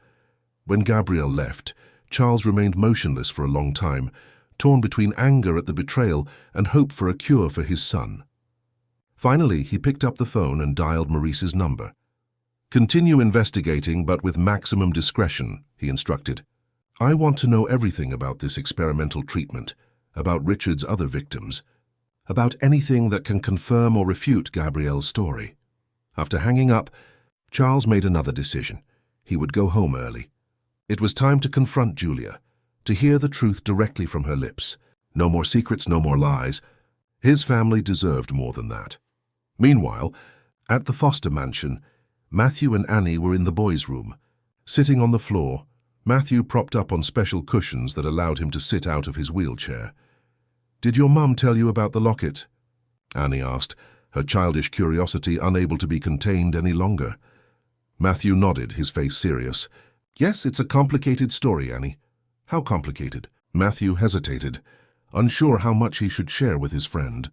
Speaker 1: When Gabrielle left, Charles remained motionless for a long time, torn between anger at the betrayal and hope for a cure for his son. Finally, he picked up the phone and dialed Maurice's number. Continue investigating, but with maximum discretion, he instructed. I want to know everything about this experimental treatment, about Richard's other victims, about anything that can confirm or refute Gabrielle's story. After hanging up, Charles made another decision. He would go home early. It was time to confront Julia, to hear the truth directly from her lips. No more secrets, no more lies. His family deserved more than that. Meanwhile, at the Foster mansion, Matthew and Annie were in the boys' room. Sitting on the floor, Matthew propped up on special cushions that allowed him to sit out of his wheelchair. Did your mum tell you about the locket? Annie asked, her childish curiosity unable to be contained any longer. Matthew nodded, his face serious. Yes, it's a complicated story, Annie. How complicated? Matthew hesitated, unsure how much he should share with his friend.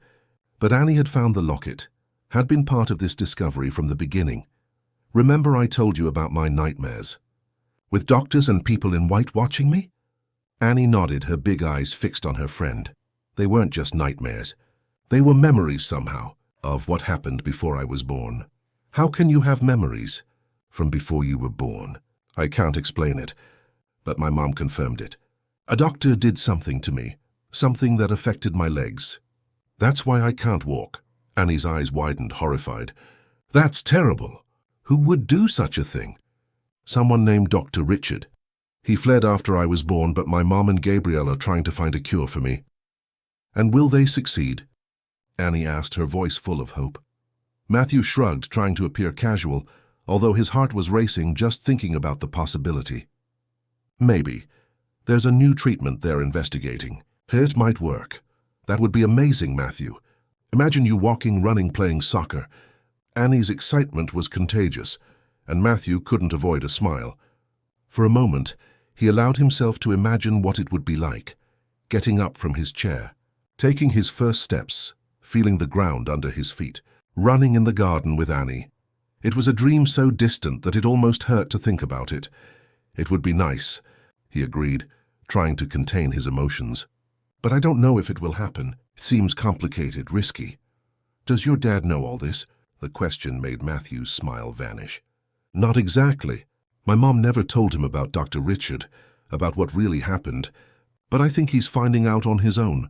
Speaker 1: But Annie had found the locket, had been part of this discovery from the beginning. Remember I told you about my nightmares? With doctors and people in white watching me? Annie nodded, her big eyes fixed on her friend. They weren't just nightmares. They were memories somehow of what happened before I was born. How can you have memories from before you were born? I can't explain it, but my mom confirmed it. A doctor did something to me, something that affected my legs. That's why I can't walk. Annie's eyes widened, horrified. That's terrible. Who would do such a thing? Someone named Dr. Richard. He fled after I was born, but my mom and Gabrielle are trying to find a cure for me. And will they succeed? Annie asked, her voice full of hope. Matthew shrugged, trying to appear casual, although his heart was racing just thinking about the possibility. Maybe. There's a new treatment they're investigating. It might work. That would be amazing, Matthew. Imagine you walking, running, playing soccer. Annie's excitement was contagious, and Matthew couldn't avoid a smile. For a moment, he allowed himself to imagine what it would be like, getting up from his chair, taking his first steps, feeling the ground under his feet, running in the garden with Annie. It was a dream so distant that it almost hurt to think about it. It would be nice, he agreed, trying to contain his emotions. But I don't know if it will happen. It seems complicated, risky. Does your dad know all this? The question made Matthew's smile vanish. Not exactly. My mom never told him about Dr. Richard, about what really happened, but I think he's finding out on his own.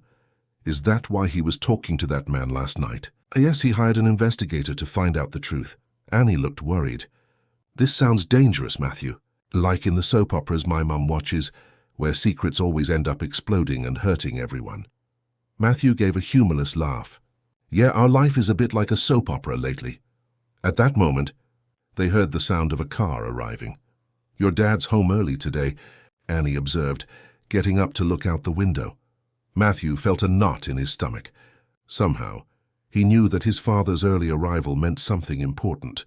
Speaker 1: Is that why he was talking to that man last night? Yes, he hired an investigator to find out the truth. Annie looked worried. This sounds dangerous, Matthew. Like in the soap operas my mum watches, where secrets always end up exploding and hurting everyone. Matthew gave a humorless laugh. Yeah, our life is a bit like a soap opera lately. At that moment, they heard the sound of a car arriving. Your dad's home early today, Annie observed, getting up to look out the window. Matthew felt a knot in his stomach. Somehow, he knew that his father's early arrival meant something important,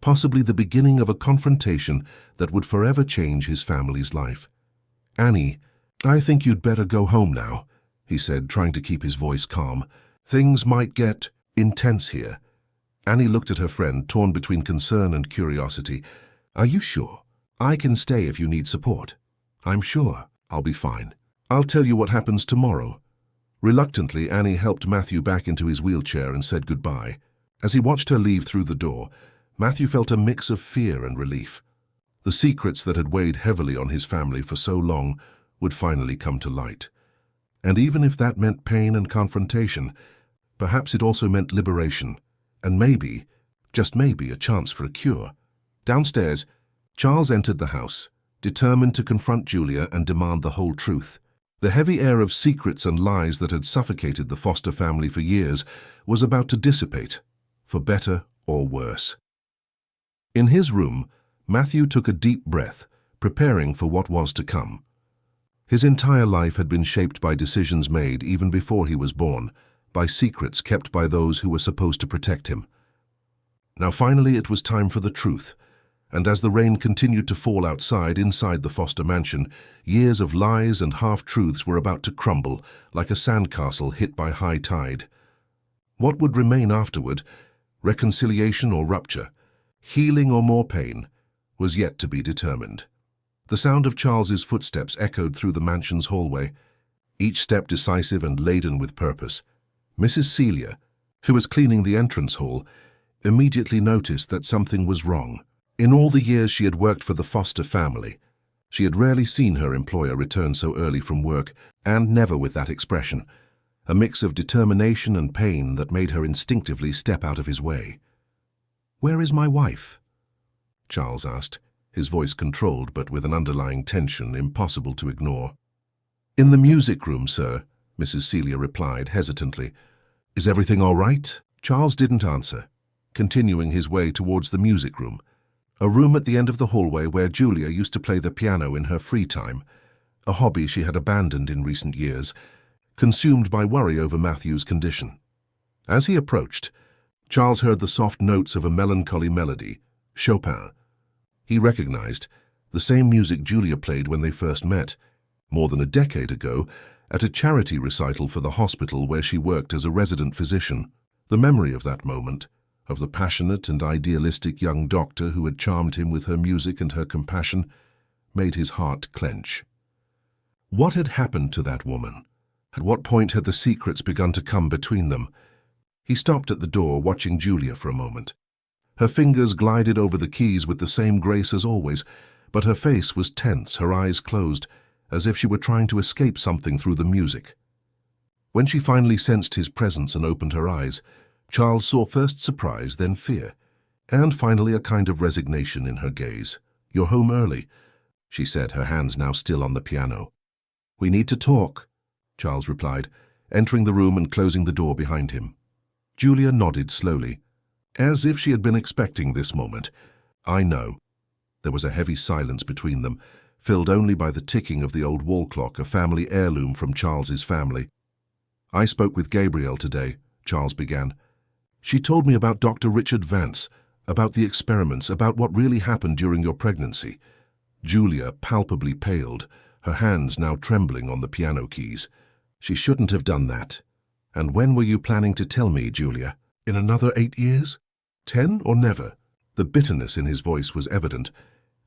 Speaker 1: possibly the beginning of a confrontation that would forever change his family's life. Annie, I think you'd better go home now, he said, trying to keep his voice calm. Things might get intense here. Annie looked at her friend, torn between concern and curiosity. Are you sure? I can stay if you need support. I'm sure. I'll be fine. I'll tell you what happens tomorrow. Reluctantly, Annie helped Matthew back into his wheelchair and said goodbye. As he watched her leave through the door, Matthew felt a mix of fear and relief. The secrets that had weighed heavily on his family for so long would finally come to light. And even if that meant pain and confrontation, perhaps it also meant liberation, and maybe, just maybe, a chance for a cure. Downstairs, Charles entered the house, determined to confront Julia and demand the whole truth. The heavy air of secrets and lies that had suffocated the Foster family for years was about to dissipate, for better or worse. In his room, Matthew took a deep breath, preparing for what was to come. His entire life had been shaped by decisions made even before he was born, by secrets kept by those who were supposed to protect him. Now finally it was time for the truth, and as the rain continued to fall outside inside the Foster mansion, years of lies and half-truths were about to crumble like a sandcastle hit by high tide. What would remain afterward, reconciliation or rupture, healing or more pain, was yet to be determined. The sound of Charles's footsteps echoed through the mansion's hallway, each step decisive and laden with purpose. Mrs. Celia, who was cleaning the entrance hall, immediately noticed that something was wrong. In all the years she had worked for the Foster family, she had rarely seen her employer return so early from work, and never with that expression, a mix of determination and pain that made her instinctively step out of his way. "Where is my wife?" Charles asked, his voice controlled but with an underlying tension impossible to ignore. "In the music room, sir," Mrs. Celia replied hesitantly. "Is everything all right?" Charles didn't answer, continuing his way towards the music room, a room at the end of the hallway where Julia used to play the piano in her free time, a hobby she had abandoned in recent years, consumed by worry over Matthew's condition. As he approached, Charles heard the soft notes of a melancholy melody, Chopin. He recognized the same music Julia played when they first met, more than a decade ago, at a charity recital for the hospital where she worked as a resident physician. The memory of that moment, of the passionate and idealistic young doctor who had charmed him with her music and her compassion, made his heart clench. What had happened to that woman? At what point had the secrets begun to come between them? He stopped at the door, watching Julia for a moment. Her fingers glided over the keys with the same grace as always, but her face was tense, her eyes closed, as if she were trying to escape something through the music. When she finally sensed his presence and opened her eyes, Charles saw first surprise, then fear, and finally a kind of resignation in her gaze. "You're home early," she said, her hands now still on the piano. "We need to talk," Charles replied, entering the room and closing the door behind him. Julia nodded slowly, as if she had been expecting this moment. "I know." There was a heavy silence between them, filled only by the ticking of the old wall clock, a family heirloom from Charles's family. "I spoke with Gabrielle today," Charles began. "She told me about Dr. Richard Vance, about the experiments, about what really happened during your pregnancy." Julia palpably paled, her hands now trembling on the piano keys. "She shouldn't have done that. And when were you planning to tell me, Julia? In another 8 years? 10 or never?" The bitterness in his voice was evident,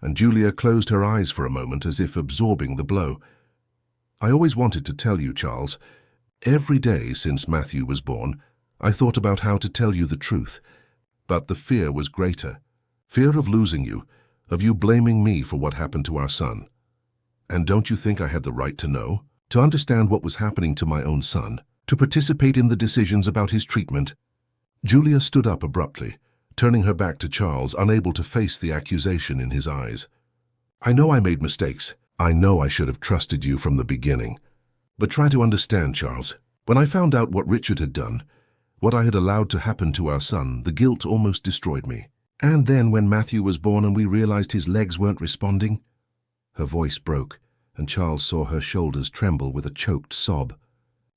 Speaker 1: and Julia closed her eyes for a moment as if absorbing the blow. "I always wanted to tell you, Charles. Every day since Matthew was born, I thought about how to tell you the truth. But the fear was greater. Fear of losing you, of you blaming me for what happened to our son. And don't you think I had the right to know? To understand what was happening to my own son? To participate in the decisions about his treatment?" Julia stood up abruptly, turning her back to Charles, unable to face the accusation in his eyes. "I know I made mistakes. I know I should have trusted you from the beginning. But try to understand, Charles. When I found out what Richard had done, what I had allowed to happen to our son, the guilt almost destroyed me. And then when Matthew was born and we realized his legs weren't responding..." Her voice broke, and Charles saw her shoulders tremble with a choked sob.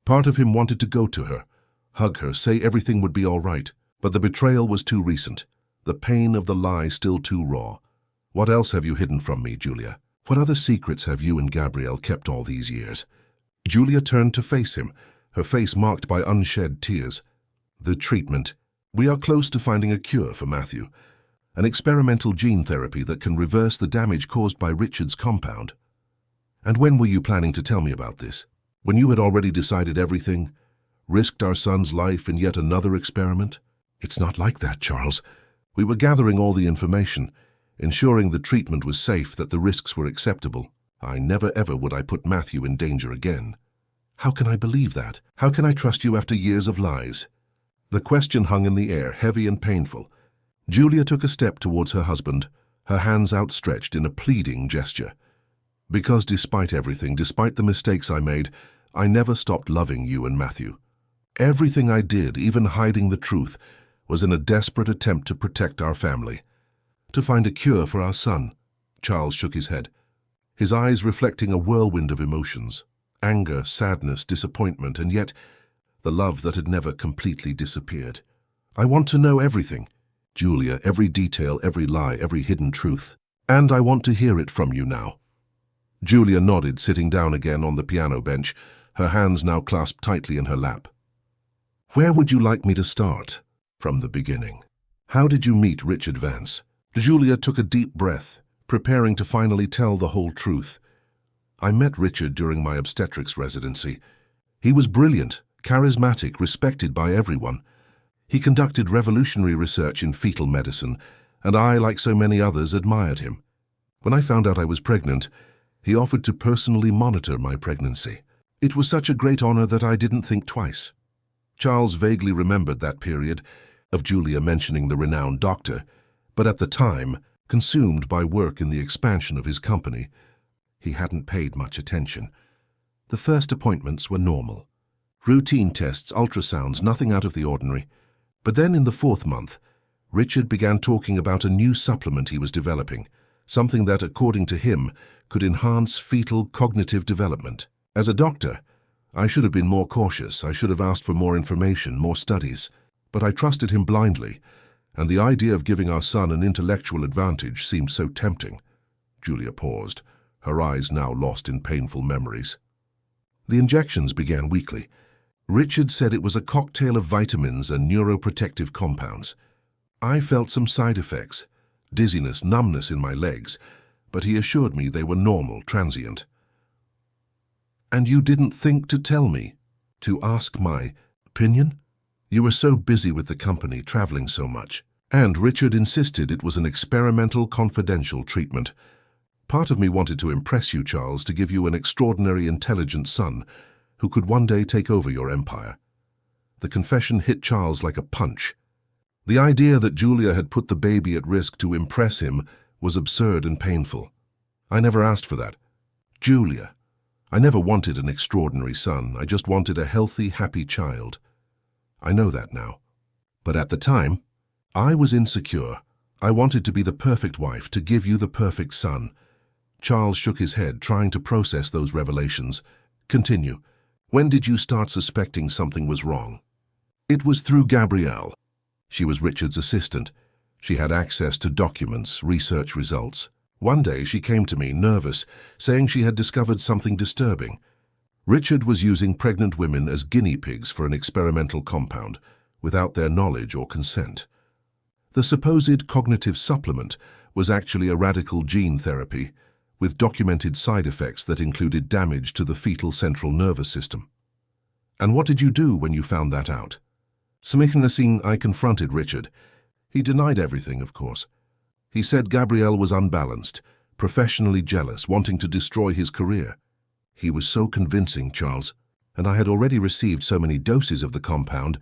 Speaker 1: Part of him wanted to go to her, hug her, say everything would be all right. But the betrayal was too recent, the pain of the lie still too raw. "What else have you hidden from me, Julia? What other secrets have you and Gabrielle kept all these years?" Julia turned to face him, her face marked by unshed tears. "The treatment. We are close to finding a cure for Matthew. An experimental gene therapy that can reverse the damage caused by Richard's compound." "And when were you planning to tell me about this? When you had already decided everything? Risked our son's life in yet another experiment?" "It's not like that, Charles. We were gathering all the information, ensuring the treatment was safe, that the risks were acceptable. I never ever would I put Matthew in danger again." "How can I believe that? How can I trust you after years of lies?" The question hung in the air, heavy and painful. Julia took a step towards her husband, her hands outstretched in a pleading gesture. "Because despite everything, despite the mistakes I made, I never stopped loving you and Matthew. Everything I did, even hiding the truth, was in a desperate attempt to protect our family, to find a cure for our son." Charles shook his head, his eyes reflecting a whirlwind of emotions: anger, sadness, disappointment, and yet the love that had never completely disappeared. "I want to know everything, Julia, every detail, every lie, every hidden truth. And I want to hear it from you now." Julia nodded, sitting down again on the piano bench, her hands now clasped tightly in her lap. "Where would you like me to start?" "From the beginning. How did you meet Richard Vance?" Julia took a deep breath, preparing to finally tell the whole truth. "I met Richard during my obstetrics residency. He was brilliant, charismatic, respected by everyone. He conducted revolutionary research in fetal medicine, and I, like so many others, admired him. When I found out I was pregnant, he offered to personally monitor my pregnancy. It was such a great honor that I didn't think twice." Charles vaguely remembered that period, of Julia mentioning the renowned doctor, but at the time, consumed by work in the expansion of his company, he hadn't paid much attention. The first appointments were normal. Routine tests, ultrasounds, nothing out of the ordinary. But then in the 4th month, Richard began talking about a new supplement he was developing, something that, according to him, could enhance fetal cognitive development. As a doctor, I should have been more cautious. I should have asked for more information, more studies. But I trusted him blindly, and the idea of giving our son an intellectual advantage seemed so tempting. Julia paused, her eyes now lost in painful memories. The injections began weekly. Richard said it was a cocktail of vitamins and neuroprotective compounds. I felt some side effects, dizziness, numbness in my legs, but he assured me they were normal, transient. "And you didn't think to tell me, to ask my opinion? You were so busy with the company, traveling so much." And Richard insisted it was an experimental, confidential treatment. "Part of me wanted to impress you, Charles, to give you an extraordinary, intelligent son who could one day take over your empire. The confession hit Charles like a punch. The idea that Julia had put the baby at risk to impress him was absurd and painful. I never asked for that. Julia. I never wanted an extraordinary son. I just wanted a healthy, happy child. I know that now. But at the time, I was insecure. I wanted to be the perfect wife, to give you the perfect son. Charles shook his head, trying to process those revelations. Continue. When did you start suspecting something was wrong? It was through Gabrielle. She was Richard's assistant. She had access to documents, research results. One day she came to me, nervous, saying she had discovered something disturbing. Richard was using pregnant women as guinea pigs for an experimental compound, without their knowledge or consent. The supposed cognitive supplement was actually a radical gene therapy, with documented side effects that included damage to the fetal central nervous system. And what did you do when you found that out? Smichnassing, I confronted Richard. He denied everything, of course. He said Gabrielle was unbalanced, professionally jealous, wanting to destroy his career. He was so convincing, Charles, and I had already received so many doses of the compound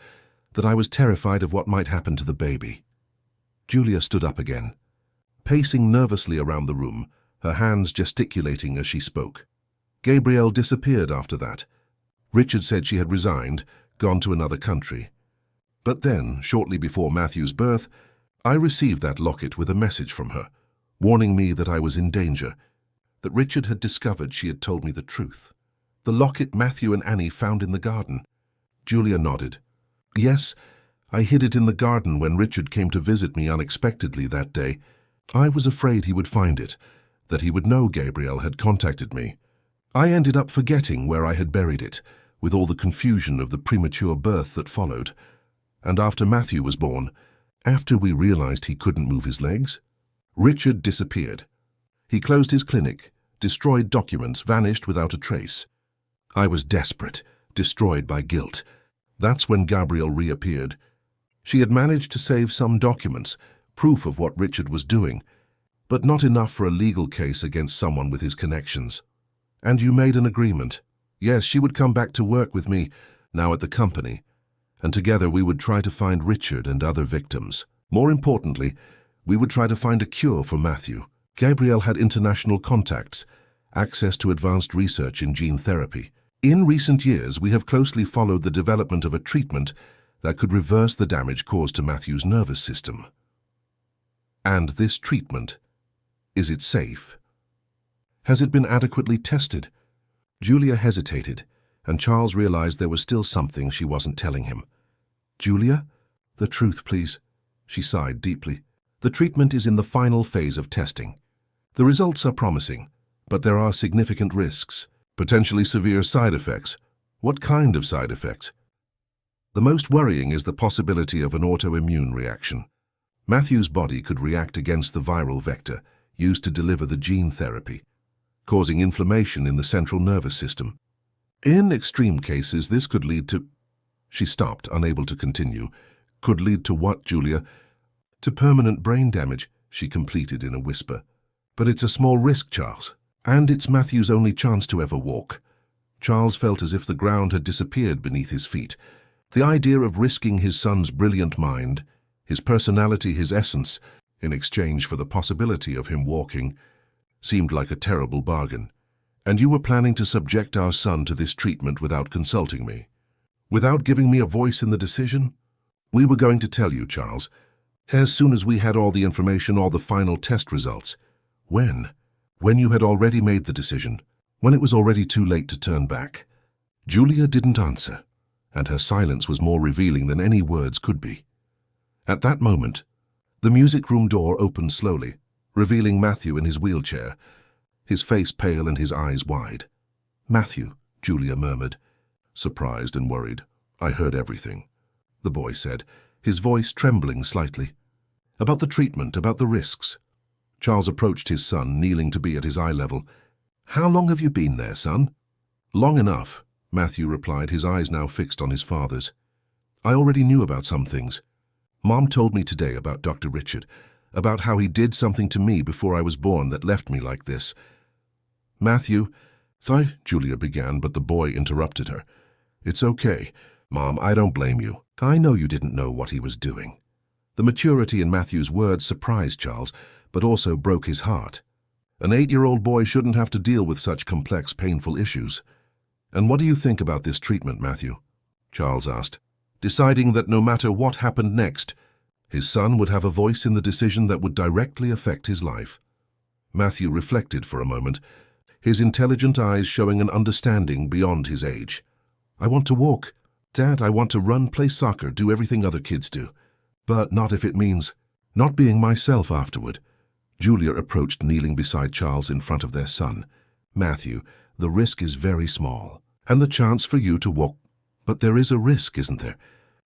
Speaker 1: that I was terrified of what might happen to the baby. Julia stood up again, pacing nervously around the room, her hands gesticulating as she spoke. Gabrielle disappeared after that. Richard said she had resigned, gone to another country. But then, shortly before Matthew's birth, I received that locket with a message from her, warning me that I was in danger, that Richard had discovered she had told me the truth. The locket Matthew and Annie found in the garden. Julia nodded. Yes, I hid it in the garden when Richard came to visit me unexpectedly that day. I was afraid he would find it, that he would know Gabrielle had contacted me. I ended up forgetting where I had buried it, with all the confusion of the premature birth that followed. And after Matthew was born, after we realized he couldn't move his legs, Richard disappeared. He closed his clinic, destroyed documents, vanished without a trace. I was desperate, destroyed by guilt. That's when Gabrielle reappeared. She had managed to save some documents, proof of what Richard was doing, but not enough for a legal case against someone with his connections. And you made an agreement. Yes, she would come back to work with me, now at the company, and together we would try to find Richard and other victims. More importantly, we would try to find a cure for Matthew. Gabrielle had international contacts, access to advanced research in gene therapy. In recent years, we have closely followed the development of a treatment that could reverse the damage caused to Matthew's nervous system. And this treatment, is it safe? Has it been adequately tested? Julia hesitated, and Charles realized there was still something she wasn't telling him. Julia? The truth, please. She sighed deeply. The treatment is in the final phase of testing. The results are promising, but there are significant risks, potentially severe side effects. What kind of side effects? The most worrying is the possibility of an autoimmune reaction. Matthew's body could react against the viral vector used to deliver the gene therapy, causing inflammation in the central nervous system. In extreme cases, this could lead to... She stopped, unable to continue. Could lead to what, Julia? To permanent brain damage, she completed in a whisper. But it's a small risk, Charles, and it's Matthew's only chance to ever walk. Charles felt as if the ground had disappeared beneath his feet. The idea of risking his son's brilliant mind, his personality, his essence, in exchange for the possibility of him walking, seemed like a terrible bargain. And you were planning to subject our son to this treatment without consulting me? Without giving me a voice in the decision? We were going to tell you, Charles, as soon as we had all the information, all the final test results. When? When you had already made the decision, when it was already too late to turn back. Julia didn't answer, and her silence was more revealing than any words could be. At that moment, the music room door opened slowly, revealing Matthew in his wheelchair, his face pale and his eyes wide. Matthew, Julia murmured, surprised and worried. I heard everything, the boy said, his voice trembling slightly. About the treatment, about the risks. Charles approached his son, kneeling to be at his eye level. How long have you been there, son? Long enough, Matthew replied, his eyes now fixed on his father's. I already knew about some things. Mom told me today about Dr. Richard, about how he did something to me before I was born that left me like this. Matthew, Julia began, but the boy interrupted her. It's okay. Mom, I don't blame you. I know you didn't know what he was doing. The maturity in Matthew's words surprised Charles, but also broke his heart. An 8-year-old boy shouldn't have to deal with such complex, painful issues. And what do you think about this treatment, Matthew? Charles asked, deciding that no matter what happened next, his son would have a voice in the decision that would directly affect his life. Matthew reflected for a moment, his intelligent eyes showing an understanding beyond his age. I want to walk. Dad, I want to run, play soccer, do everything other kids do. But not if it means not being myself afterward. Julia approached, kneeling beside Charles in front of their son. Matthew, the risk is very small, and the chance for you to walk. But there is a risk, isn't there?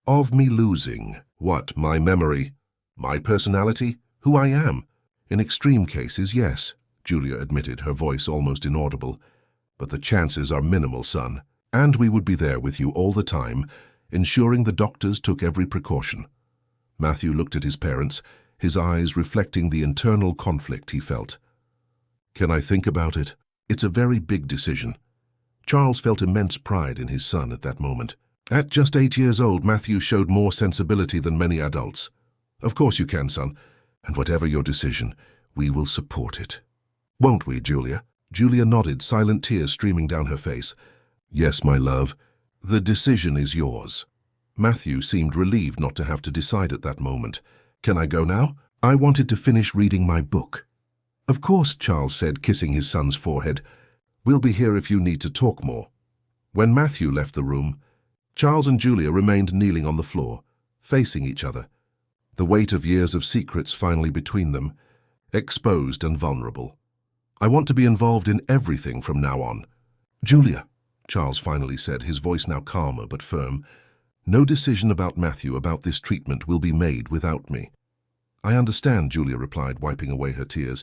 Speaker 1: Of me losing, what, my memory, my personality, who I am? In extreme cases, yes, Julia admitted, her voice almost inaudible. But the chances are minimal, son. And we would be there with you all the time, ensuring the doctors took every precaution. Matthew looked at his parents, his eyes reflecting the internal conflict he felt. Can I think about it? It's a very big decision. Charles felt immense pride in his son at that moment. At just 8 years old, Matthew showed more sensibility than many adults. Of course you can, son, and whatever your decision, we will support it. Won't we, Julia? Julia nodded, silent tears streaming down her face. Yes, my love, the decision is yours. Matthew seemed relieved not to have to decide at that moment. Can I go now? I wanted to finish reading my book. Of course, Charles said, kissing his son's forehead. We'll be here if you need to talk more. When Matthew left the room, Charles and Julia remained kneeling on the floor, facing each other. The weight of years of secrets finally between them, exposed and vulnerable. I want to be involved in everything from now on. Julia, Charles finally said, his voice now calmer but firm, no decision about Matthew, about this treatment, will be made without me. I understand, Julia replied, wiping away her tears,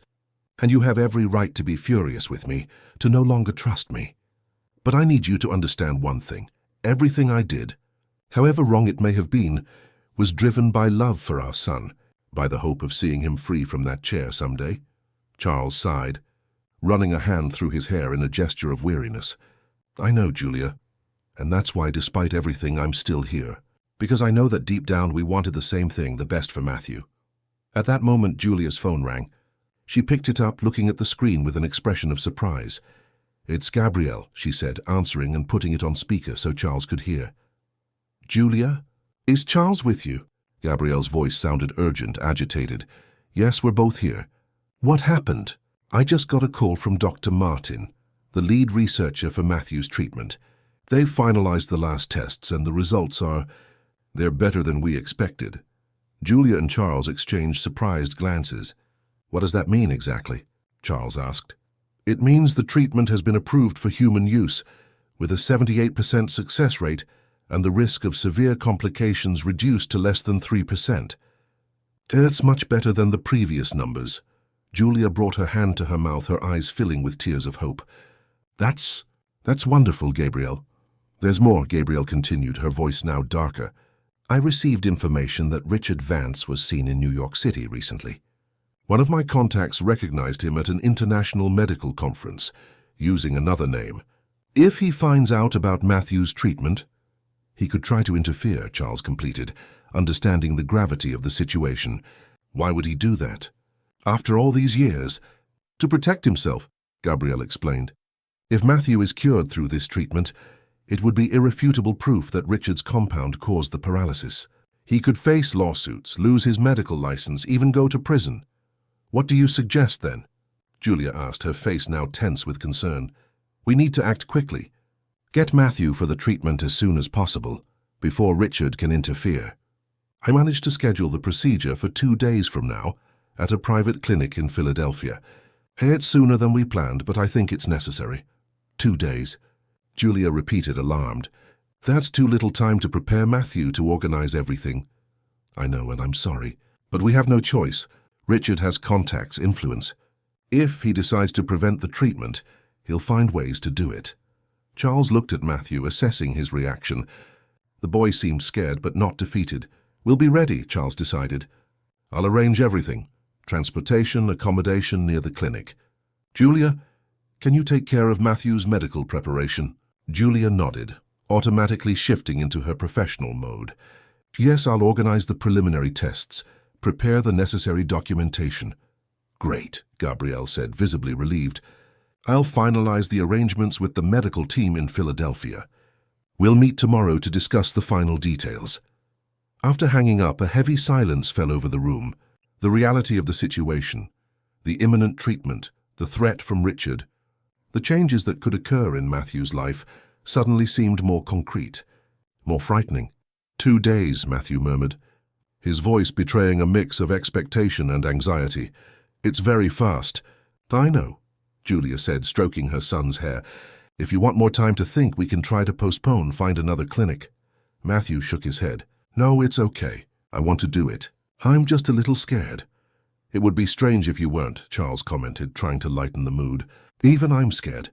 Speaker 1: and you have every right to be furious with me, to no longer trust me. But I need you to understand one thing. Everything I did, however wrong it may have been, was driven by love for our son, by the hope of seeing him free from that chair someday. Charles sighed, running a hand through his hair in a gesture of weariness. I know, Julia, and that's why, despite everything, I'm still here, because I know that deep down we wanted the same thing, the best for Matthew. At that moment, Julia's phone rang. She picked it up, looking at the screen with an expression of surprise. It's Gabrielle, she said, answering and putting it on speaker so Charles could hear. Julia? Is Charles with you? Gabrielle's voice sounded urgent, agitated. Yes, we're both here. What happened? I just got a call from Dr. Martin, the lead researcher for Matthew's treatment. They've finalized the last tests and the results they're better than we expected. Julia and Charles exchanged surprised glances. What does that mean exactly? Charles asked. It means the treatment has been approved for human use, with a 78% success rate and the risk of severe complications reduced to less than 3%. It's much better than the previous numbers. Julia brought her hand to her mouth, her eyes filling with tears of hope. That's wonderful, Gabrielle. There's more, Gabrielle continued, her voice now darker. I received information that Richard Vance was seen in New York City recently. One of my contacts recognized him at an international medical conference, using another name. If he finds out about Matthew's treatment, he could try to interfere, Charles completed, understanding the gravity of the situation. Why would he do that? After all these years? To protect himself, Gabrielle explained. If Matthew is cured through this treatment, it would be irrefutable proof that Richard's compound caused the paralysis. He could face lawsuits, lose his medical license, even go to prison. What do you suggest then? Julia asked, her face now tense with concern. We need to act quickly. Get Matthew for the treatment as soon as possible, before Richard can interfere. I managed to schedule the procedure for 2 days from now at a private clinic in Philadelphia. It's sooner than we planned, but I think it's necessary. 2 days. Julia repeated, alarmed. That's too little time to prepare Matthew, to organize everything. I know, and I'm sorry, but we have no choice. Richard has contacts, influence. If he decides to prevent the treatment, he'll find ways to do it. Charles looked at Matthew, assessing his reaction. The boy seemed scared, but not defeated. We'll be ready, Charles decided. I'll arrange everything. Transportation, accommodation near the clinic. Julia, can you take care of Matthew's medical preparation? Julia nodded. automatically shifting into her professional mode. Yes, I'll organize the preliminary tests, prepare the necessary documentation. Great, Gabrielle said, visibly relieved. I'll finalize the arrangements with the medical team in Philadelphia. We'll meet tomorrow to discuss the final details. After hanging up, a heavy silence fell over the room. The reality of the situation, the imminent treatment, the threat from Richard, the changes that could occur in Matthew's life suddenly seemed more concrete, more frightening. 2 days, Matthew murmured, his voice betraying a mix of expectation and anxiety. It's very fast. I know, Julia said, stroking her son's hair. If you want more time to think, we can try to postpone, find another clinic. Matthew shook his head. No, it's okay. I want to do it. I'm just a little scared. It would be strange if you weren't, Charles commented, trying to lighten the mood. Even I'm scared,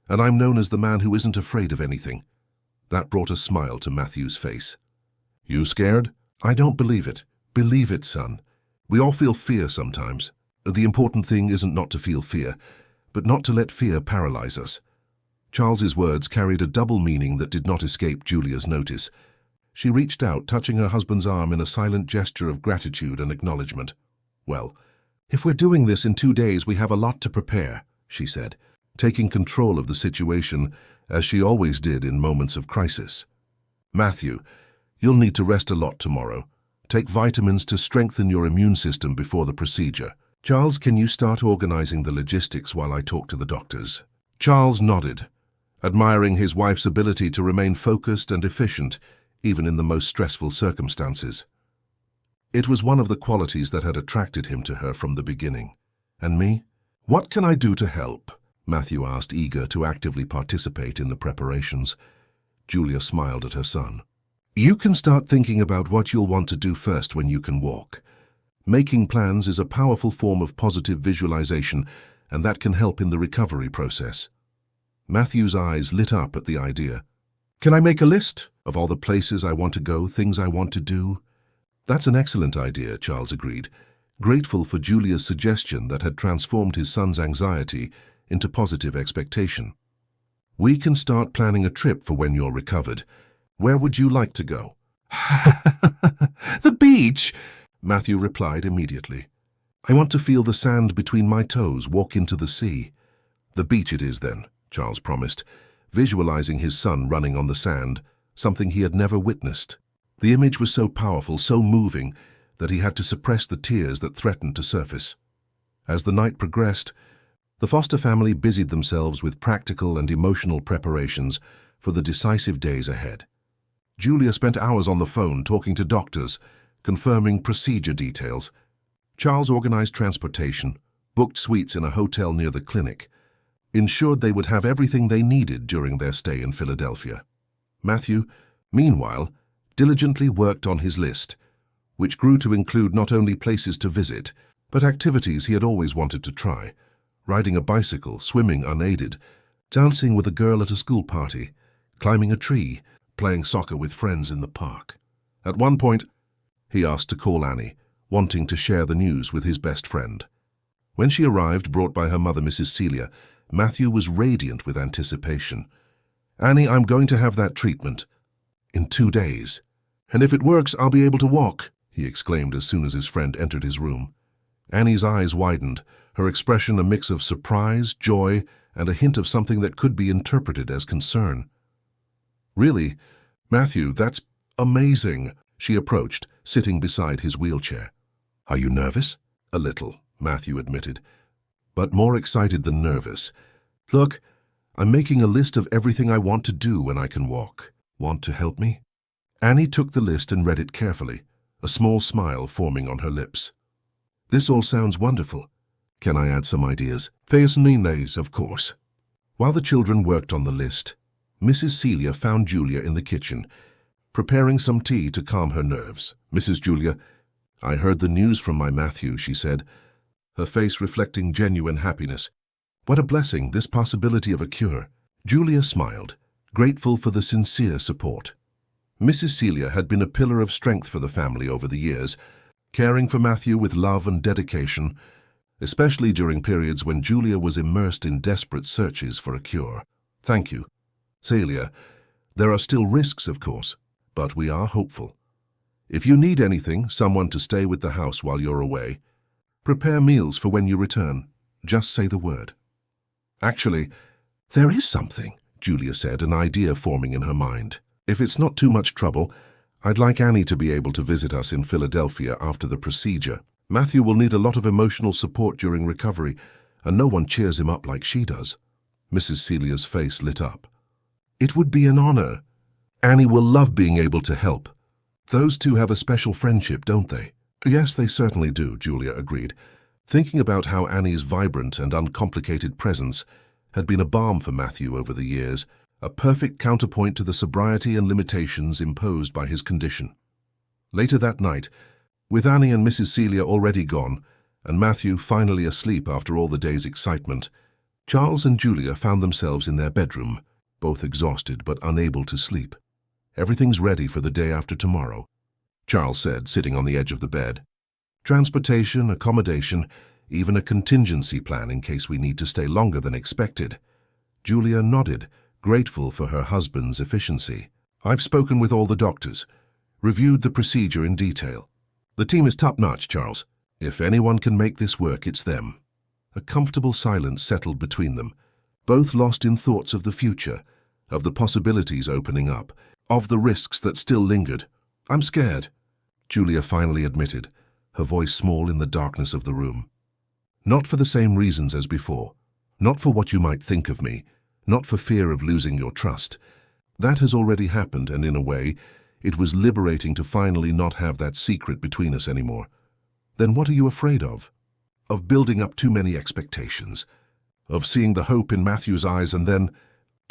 Speaker 1: and I'm known as the man who isn't afraid of anything. That brought a smile to Matthew's face. You scared? I don't believe it. Believe it, son. We all feel fear sometimes. The important thing isn't not to feel fear, but not to let fear paralyze us. Charles's words carried a double meaning that did not escape Julia's notice. She reached out, touching her husband's arm in a silent gesture of gratitude and acknowledgement. Well, if we're doing this in 2 days, we have a lot to prepare, she said, taking control of the situation, as she always did in moments of crisis. Matthew, you'll need to rest a lot tomorrow. Take vitamins to strengthen your immune system before the procedure. Charles, can you start organizing the logistics while I talk to the doctors? Charles nodded, admiring his wife's ability to remain focused and efficient, even in the most stressful circumstances. It was one of the qualities that had attracted him to her from the beginning. And me? What can I do to help? Matthew asked, eager to actively participate in the preparations. Julia smiled at her son. You can start thinking about what you'll want to do first when you can walk. Making plans is a powerful form of positive visualization, and that can help in the recovery process. Matthew's eyes lit up at the idea. Can I make a list of all the places I want to go, things I want to do? That's an excellent idea, Charles agreed, grateful for Julia's suggestion that had transformed his son's anxiety into positive expectation. We can start planning a trip for when you're recovered. Where would you like to go? The beach, Matthew replied immediately. I want to feel the sand between my toes, walk into the sea. The beach it is then, Charles promised, visualizing his son running on the sand, something he had never witnessed. The image was so powerful, so moving, that he had to suppress the tears that threatened to surface. As the night progressed, the Foster family busied themselves with practical and emotional preparations for the decisive days ahead. Julia spent hours on the phone talking to doctors, confirming procedure details. Charles organized transportation, booked suites in a hotel near the clinic, ensured they would have everything they needed during their stay in Philadelphia. Matthew, meanwhile, diligently worked on his list, which grew to include not only places to visit, but activities he had always wanted to try: riding a bicycle, swimming unaided, dancing with a girl at a school party, climbing a tree, playing soccer with friends in the park. At one point, he asked to call Annie, wanting to share the news with his best friend. When she arrived, brought by her mother, Mrs. Celia, Matthew was radiant with anticipation. Annie, I'm going to have that treatment in 2 days. And if it works, I'll be able to walk, he exclaimed as soon as his friend entered his room. Annie's eyes widened, her expression a mix of surprise, joy, and a hint of something that could be interpreted as concern. Really? Matthew, that's amazing, she approached, sitting beside his wheelchair. Are you nervous? A little, Matthew admitted, but more excited than nervous. Look, I'm making a list of everything I want to do when I can walk. Want to help me? Annie took the list and read it carefully, a small smile forming on her lips. This all sounds wonderful. Can I add some ideas? Millionaires, of course. While the children worked on the list, Mrs. Celia found Julia in the kitchen, preparing some tea to calm her nerves. Mrs. Julia, I heard the news from my Matthew, she said, her face reflecting genuine happiness. What a blessing, this possibility of a cure. Julia smiled, grateful for the sincere support. Mrs. Celia had been a pillar of strength for the family over the years, caring for Matthew with love and dedication, especially during periods when Julia was immersed in desperate searches for a cure. Thank you, Celia. There are still risks, of course, but we are hopeful. If you need anything, someone to stay with the house while you're away, prepare meals for when you return. Just say the word. Actually, there is something, Julia said, an idea forming in her mind. If it's not too much trouble, I'd like Annie to be able to visit us in Philadelphia after the procedure. Matthew will need a lot of emotional support during recovery, and no one cheers him up like she does. Mrs. Celia's face lit up. It would be an honor. Annie will love being able to help. Those two have a special friendship, don't they? Yes, they certainly do, Julia agreed, thinking about how Annie's vibrant and uncomplicated presence had been a balm for Matthew over the years, a perfect counterpoint to the sobriety and limitations imposed by his condition. Later that night, with Annie and Mrs. Celia already gone, and Matthew finally asleep after all the day's excitement, Charles and Julia found themselves in their bedroom, both exhausted but unable to sleep. Everything's ready for the day after tomorrow, Charles said, sitting on the edge of the bed. Transportation, accommodation, even a contingency plan in case we need to stay longer than expected. Julia nodded, grateful for her husband's efficiency. I've spoken with all the doctors, reviewed the procedure in detail. The team is top-notch, Charles. If anyone can make this work, it's them. A comfortable silence settled between them, both lost in thoughts of the future, of the possibilities opening up, of the risks that still lingered. I'm scared, Julia finally admitted, her voice small in the darkness of the room. Not for the same reasons as before. Not for what you might think of me. Not for fear of losing your trust. That has already happened, and in a way, it was liberating to finally not have that secret between us anymore. Then what are you afraid of? Of building up too many expectations. Of seeing the hope in Matthew's eyes and then,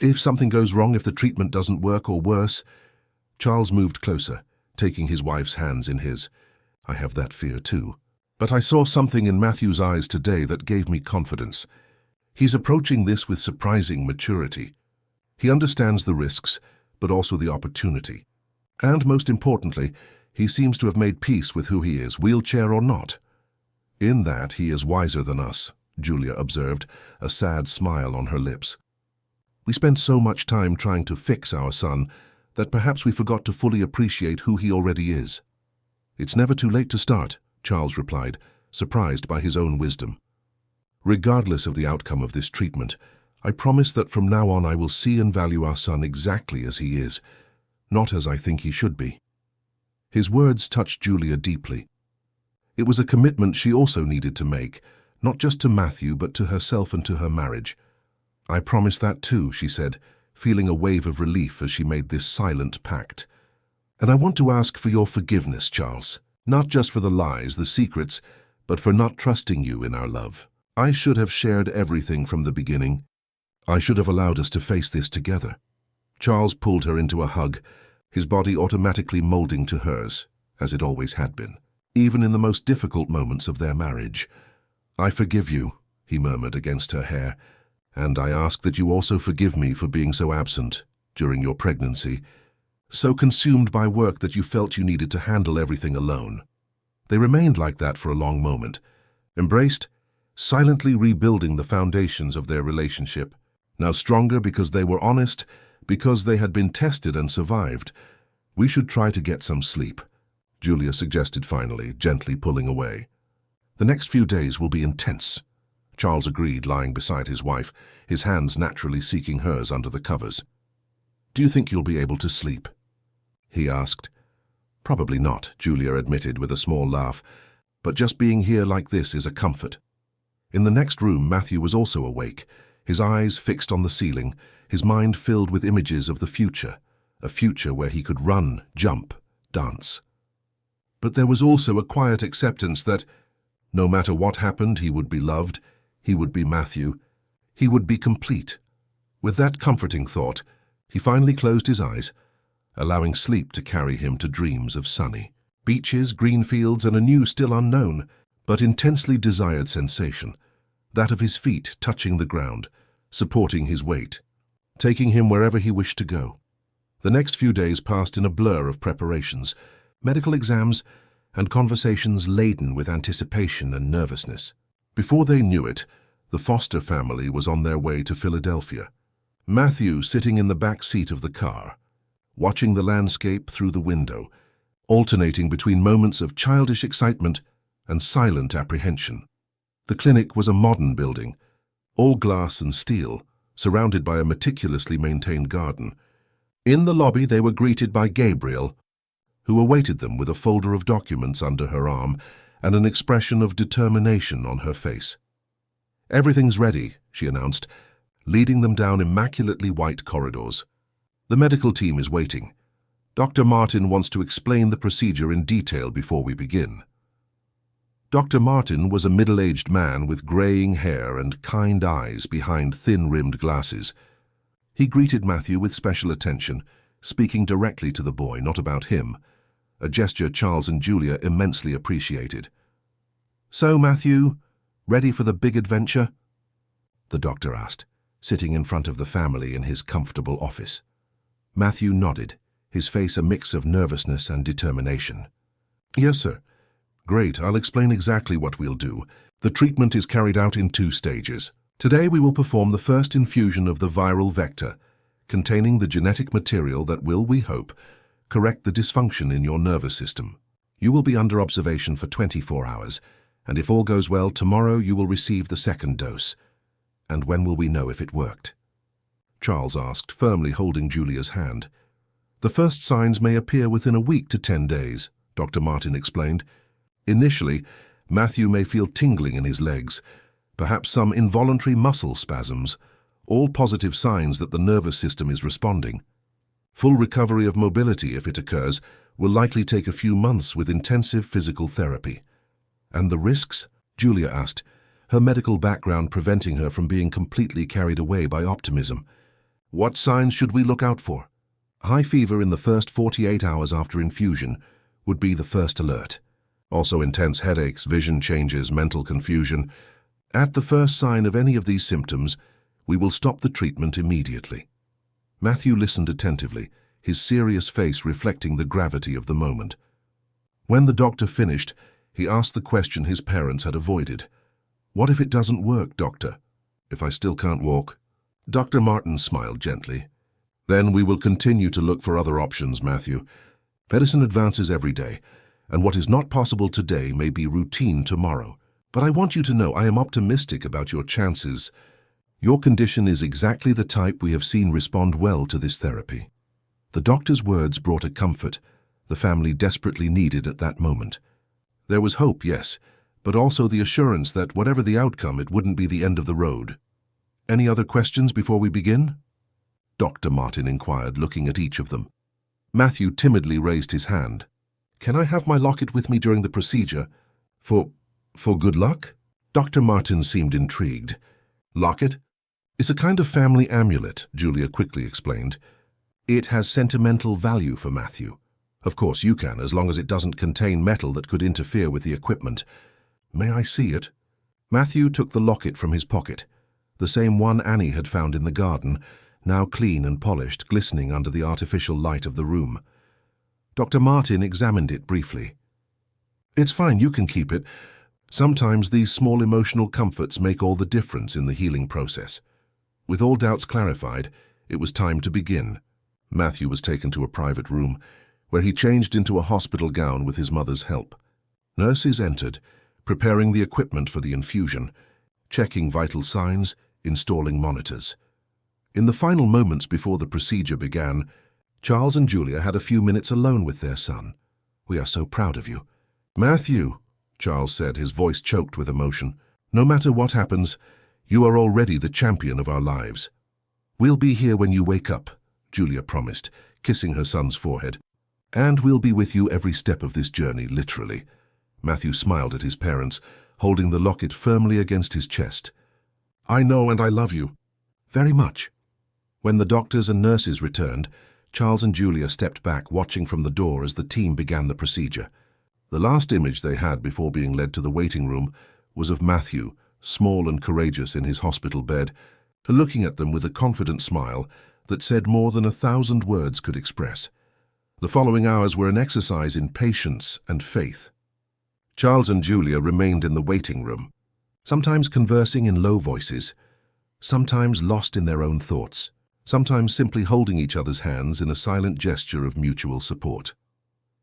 Speaker 1: if something goes wrong, if the treatment doesn't work or worse. Charles moved closer, taking his wife's hands in his. I have that fear too. But I saw something in Matthew's eyes today that gave me confidence. He's approaching this with surprising maturity. He understands the risks, but also the opportunity. And most importantly, he seems to have made peace with who he is, wheelchair or not. In that, he is wiser than us, Julia observed, a sad smile on her lips. We spent so much time trying to fix our son that perhaps we forgot to fully appreciate who he already is. It's never too late to start, Charles replied, surprised by his own wisdom. Regardless of the outcome of this treatment, I promise that from now on I will see and value our son exactly as he is, not as I think he should be. His words touched Julia deeply. It was a commitment she also needed to make, not just to Matthew but to herself and to her marriage. I promise that too, she said, feeling a wave of relief as she made this silent pact. And I want to ask for your forgiveness, Charles, not just for the lies, the secrets, but for not trusting you in our love. I should have shared everything from the beginning. I should have allowed us to face this together. Charles pulled her into a hug, his body automatically molding to hers, as it always had been, even in the most difficult moments of their marriage. I forgive you, he murmured against her hair, and I ask that you also forgive me for being so absent during your pregnancy, so consumed by work that you felt you needed to handle everything alone. They remained like that for a long moment, embraced, silently rebuilding the foundations of their relationship, now stronger because they were honest, because they had been tested and survived. We should try to get some sleep, Julia suggested finally, gently pulling away. The next few days will be intense, Charles agreed, lying beside his wife, his hands naturally seeking hers under the covers. Do you think you'll be able to sleep? He asked. Probably not, Julia admitted with a small laugh, but just being here like this is a comfort. In the next room, Matthew was also awake, his eyes fixed on the ceiling, his mind filled with images of the future, a future where he could run, jump, dance. But there was also a quiet acceptance that, no matter what happened, he would be loved, he would be Matthew, he would be complete. With that comforting thought, he finally closed his eyes, allowing sleep to carry him to dreams of sunny beaches, green fields, and a new, still unknown, but intensely desired sensation, that of his feet touching the ground, supporting his weight, taking him wherever he wished to go. The next few days passed in a blur of preparations, medical exams, and conversations laden with anticipation and nervousness. Before they knew it, the Foster family was on their way to Philadelphia. Matthew sitting in the back seat of the car, watching the landscape through the window, alternating between moments of childish excitement and silent apprehension. The clinic was a modern building, all glass and steel, surrounded by a meticulously maintained garden. In the lobby they were greeted by Gabriel, who awaited them with a folder of documents under her arm and an expression of determination on her face. "Everything's ready," she announced, leading them down immaculately white corridors. "The medical team is waiting. Dr. Martin wants to explain the procedure in detail before we begin." Dr. Martin was a middle-aged man with graying hair and kind eyes behind thin-rimmed glasses. He greeted Matthew with special attention, speaking directly to the boy, not about him, a gesture Charles and Julia immensely appreciated. "So, Matthew, ready for the big adventure?" the doctor asked, sitting in front of the family in his comfortable office. Matthew nodded, his face a mix of nervousness and determination. "Yes, sir." "Great, I'll explain exactly what we'll do. The treatment is carried out in 2 stages. Today we will perform the first infusion of the viral vector, containing the genetic material that will, we hope, correct the dysfunction in your nervous system. You will be under observation for 24 hours, and if all goes well, tomorrow you will receive the 2nd dose. And when will we know if it worked?" Charles asked, firmly holding Julia's hand. "The first signs may appear within a week to 10 days, Dr. Martin explained. Initially, Matthew may feel tingling in his legs, perhaps some involuntary muscle spasms, all positive signs that the nervous system is responding. Full recovery of mobility, if it occurs, will likely take a few months with intensive physical therapy." "And the risks?" Julia asked, her medical background preventing her from being completely carried away by optimism. "What signs should we look out for?" "High fever in the first 48 hours after infusion would be the first alert. Also intense headaches, vision changes, mental confusion. At the first sign of any of these symptoms, we will stop the treatment immediately." Matthew listened attentively, his serious face reflecting the gravity of the moment. When the doctor finished, he asked the question his parents had avoided. "What if it doesn't work, doctor? If I still can't walk?" Dr. Martin smiled gently. "Then we will continue to look for other options, Matthew. Medicine advances every day, and what is not possible today may be routine tomorrow. But I want you to know I am optimistic about your chances. Your condition is exactly the type we have seen respond well to this therapy." The doctor's words brought a comfort the family desperately needed at that moment. There was hope, yes, but also the assurance that whatever the outcome, it wouldn't be the end of the road. "Any other questions before we begin?" Dr. Martin inquired, looking at each of them. Matthew timidly raised his hand. "Can I have my locket with me during the procedure? For good luck?" Dr. Martin seemed intrigued. "Locket? It's a kind of family amulet," Julia quickly explained. "It has sentimental value for Matthew. Of course you can, as long as it doesn't contain metal that could interfere with the equipment. May I see it?" Matthew took the locket from his pocket, the same one Annie had found in the garden, now clean and polished, glistening under the artificial light of the room. Dr. Martin examined it briefly. "It's fine, you can keep it. Sometimes these small emotional comforts make all the difference in the healing process." With all doubts clarified, it was time to begin. Matthew was taken to a private room, where he changed into a hospital gown with his mother's help. Nurses entered, preparing the equipment for the infusion, checking vital signs, installing monitors. In the final moments before the procedure began, Charles and Julia had a few minutes alone with their son. "We are so proud of you." "Matthew," Charles said, his voice choked with emotion, "no matter what happens, you are already the champion of our lives." "We'll be here when you wake up," Julia promised, kissing her son's forehead. "And we'll be with you every step of this journey, literally." Matthew smiled at his parents, holding the locket firmly against his chest. "I know and I love you." "Very much." When the doctors and nurses returned, Charles and Julia stepped back, watching from the door as the team began the procedure. The last image they had before being led to the waiting room was of Matthew, small and courageous in his hospital bed, looking at them with a confident smile that said more than 1,000 words could express. The following hours were an exercise in patience and faith. Charles and Julia remained in the waiting room, sometimes conversing in low voices, sometimes lost in their own thoughts. sometimes simply holding each other's hands in a silent gesture of mutual support.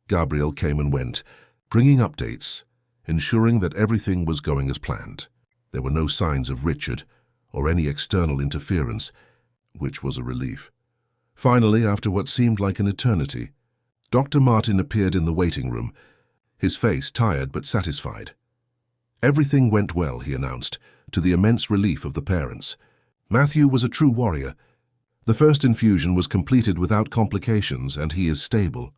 Speaker 1: Gabriel came and went, bringing updates, ensuring that everything was going as planned. There were no signs of Richard or any external interference, which was a relief. Finally, after what seemed like an eternity, Dr. Martin appeared in the waiting room, his face tired but satisfied. Everything went well, he announced, to the immense relief of the parents. Matthew was a true warrior. The first infusion was completed without complications, and he is stable.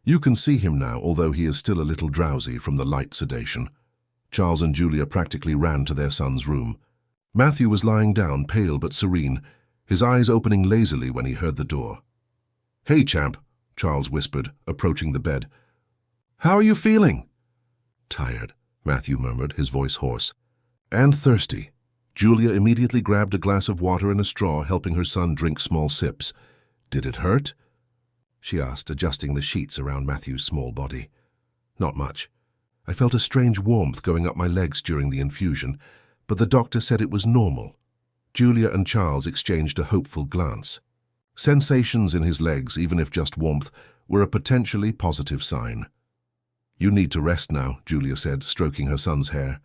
Speaker 1: You can see him now, although he is still a little drowsy from the light sedation. Charles and Julia practically ran to their son's room. Matthew was lying down, pale but serene, his eyes opening lazily when he heard the door. "Hey, champ," Charles whispered, approaching the bed. "How are you feeling?" "Tired," Matthew murmured, his voice hoarse. "And thirsty." Julia immediately grabbed a glass of water and a straw, helping her son drink small sips. "Did it hurt?" she asked, adjusting the sheets around Matthew's small body. "Not much. I felt a strange warmth going up my legs during the infusion, but the doctor said it was normal." Julia and Charles exchanged a hopeful glance. Sensations in his legs, even if just warmth, were a potentially positive sign. "You need to rest now," Julia said, stroking her son's hair.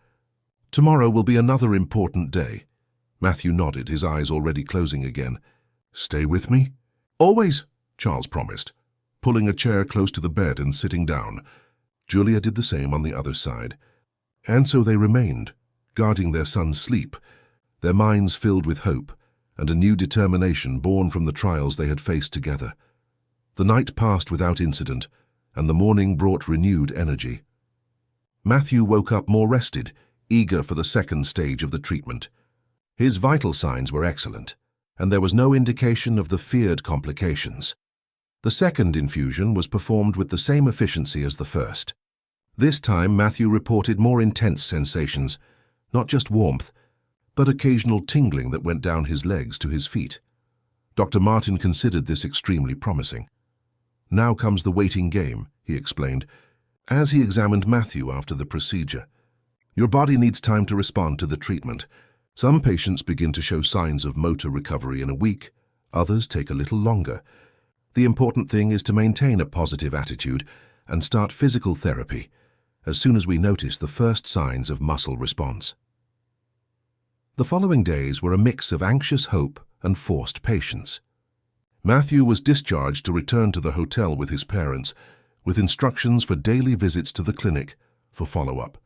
Speaker 1: "Tomorrow will be another important day." Matthew nodded, his eyes already closing again. "Stay with me?" "Always," Charles promised, pulling a chair close to the bed and sitting down. Julia did the same on the other side. And so they remained, guarding their son's sleep, their minds filled with hope and a new determination born from the trials they had faced together. The night passed without incident, and the morning brought renewed energy. Matthew woke up more rested, eager for the second stage of the treatment. His vital signs were excellent, and there was no indication of the feared complications. The second infusion was performed with the same efficiency as the first. This time Matthew reported more intense sensations, not just warmth, but occasional tingling that went down his legs to his feet. Dr. Martin considered this extremely promising. "Now comes the waiting game," he explained, as he examined Matthew after the procedure. "Your body needs time to respond to the treatment. Some patients begin to show signs of motor recovery in a week, others take a little longer. The important thing is to maintain a positive attitude and start physical therapy as soon as we notice the first signs of muscle response." The following days were a mix of anxious hope and forced patience. Matthew was discharged to return to the hotel with his parents, with instructions for daily visits to the clinic for follow-up.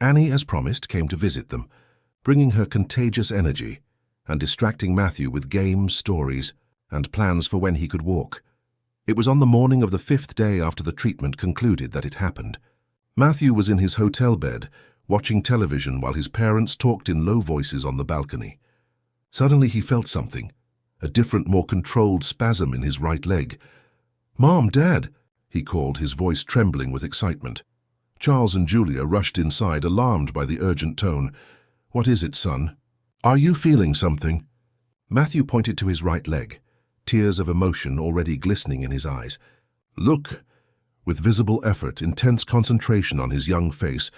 Speaker 1: Annie, as promised, came to visit them, bringing her contagious energy and distracting Matthew with games, stories, and plans for when he could walk. It was on the morning of the 5th day after the treatment concluded that it happened. Matthew was in his hotel bed, watching television while his parents talked in low voices on the balcony. Suddenly he felt something, a different, more controlled spasm in his right leg. "Mom, Dad," he called, his voice trembling with excitement. Charles and Julia rushed inside, alarmed by the urgent tone. "What is it, son? Are you feeling something?" Matthew pointed to his right leg, tears of emotion already glistening in his eyes. "Look!" With visible effort, intense concentration on his young face,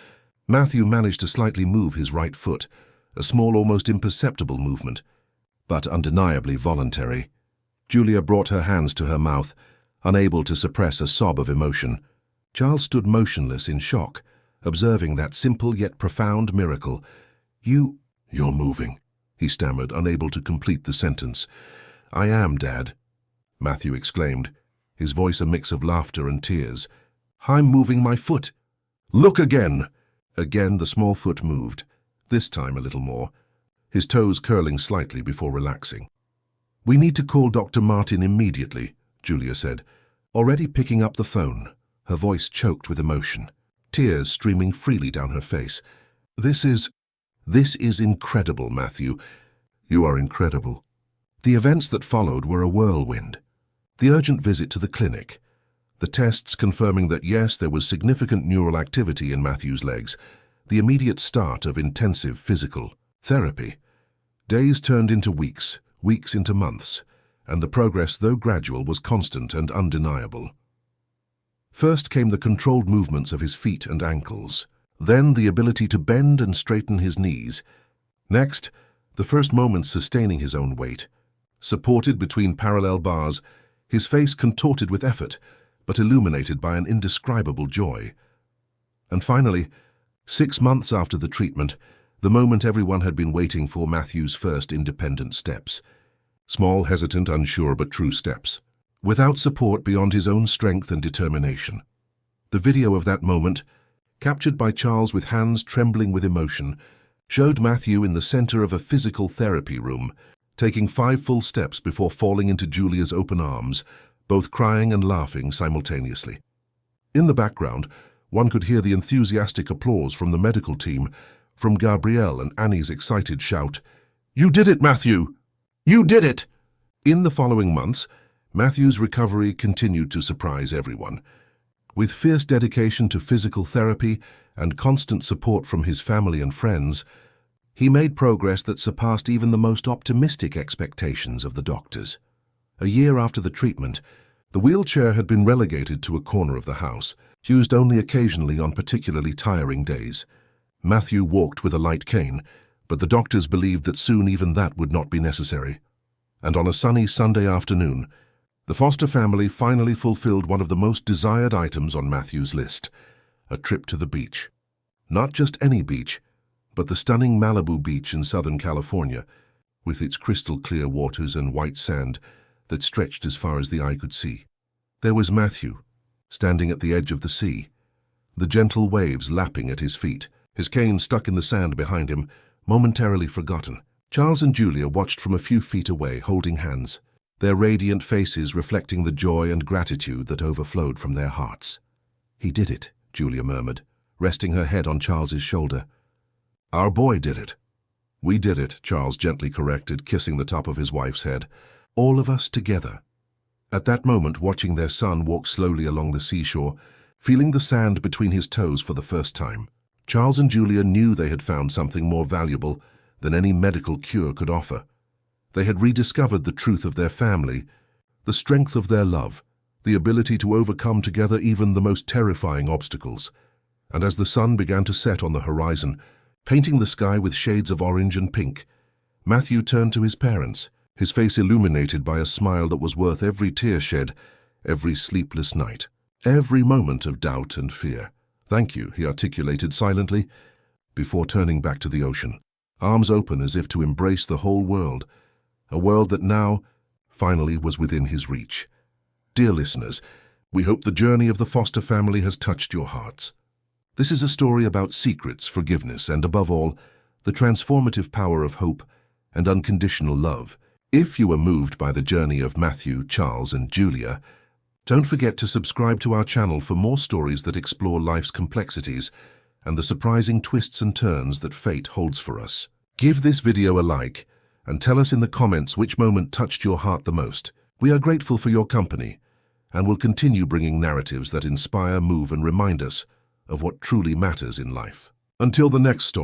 Speaker 1: Matthew managed to slightly move his right foot, a small, almost imperceptible movement, but undeniably voluntary. Julia brought her hands to her mouth, unable to suppress a sob of emotion. Charles stood motionless in shock, observing that simple yet profound miracle. You're moving," he stammered, unable to complete the sentence. "I am, Dad," Matthew exclaimed, his voice a mix of laughter and tears. "I'm moving my foot." "Look again!" Again the small foot moved, this time a little more, his toes curling slightly before relaxing. "We need to call Dr. Martin immediately," Julia said, already picking up the phone, her voice choked with emotion, tears streaming freely down her face. This is incredible, Matthew. You are incredible." The events that followed were a whirlwind. The urgent visit to the clinic, the tests confirming that yes, there was significant neural activity in Matthew's legs, the immediate start of intensive physical therapy. Days turned into weeks, weeks into months, and the progress, though gradual, was constant and undeniable. First came the controlled movements of his feet and ankles, then the ability to bend and straighten his knees. Next, the first moments sustaining his own weight, supported between parallel bars, his face contorted with effort, but illuminated by an indescribable joy. And finally, 6 months after the treatment, the moment everyone had been waiting for, Matthew's first independent steps. Small, hesitant, unsure, but true steps. Without support beyond his own strength and determination. The video of that moment, captured by Charles with hands trembling with emotion, showed Matthew in the center of a physical therapy room, taking 5 full steps before falling into Julia's open arms, both crying and laughing simultaneously. In the background, one could hear the enthusiastic applause from the medical team, from Gabrielle and Annie's excited shout, "You did it, Matthew! You did it!" In the following months, Matthew's recovery continued to surprise everyone. With fierce dedication to physical therapy and constant support from his family and friends, he made progress that surpassed even the most optimistic expectations of the doctors. A year after the treatment, the wheelchair had been relegated to a corner of the house, used only occasionally on particularly tiring days. Matthew walked with a light cane, but the doctors believed that soon even that would not be necessary. And on a sunny Sunday afternoon, the foster family finally fulfilled one of the most desired items on Matthew's list, a trip to the beach. Not just any beach, but the stunning Malibu beach in Southern California, with its crystal-clear waters and white sand that stretched as far as the eye could see. There was Matthew, standing at the edge of the sea, the gentle waves lapping at his feet, his cane stuck in the sand behind him, momentarily forgotten. Charles and Julia watched from a few feet away, holding hands, their radiant faces reflecting the joy and gratitude that overflowed from their hearts. "He did it," Julia murmured, resting her head on Charles's shoulder. "Our boy did it." "We did it," Charles gently corrected, kissing the top of his wife's head. "All of us together." At that moment, watching their son walk slowly along the seashore, feeling the sand between his toes for the first time, Charles and Julia knew they had found something more valuable than any medical cure could offer. They had rediscovered the truth of their family, the strength of their love, the ability to overcome together even the most terrifying obstacles. And as the sun began to set on the horizon, painting the sky with shades of orange and pink, Matthew turned to his parents, his face illuminated by a smile that was worth every tear shed, every sleepless night, every moment of doubt and fear. "Thank you," he articulated silently, before turning back to the ocean, arms open as if to embrace the whole world, a world that now, finally, was within his reach. Dear listeners, we hope the journey of the foster family has touched your hearts. This is a story about secrets, forgiveness, and above all, the transformative power of hope and unconditional love. If you were moved by the journey of Matthew, Charles, and Julia, don't forget to subscribe to our channel for more stories that explore life's complexities and the surprising twists and turns that fate holds for us. Give this video a like and tell us in the comments which moment touched your heart the most. We are grateful for your company and will continue bringing narratives that inspire, move, and remind us of what truly matters in life. Until the next story.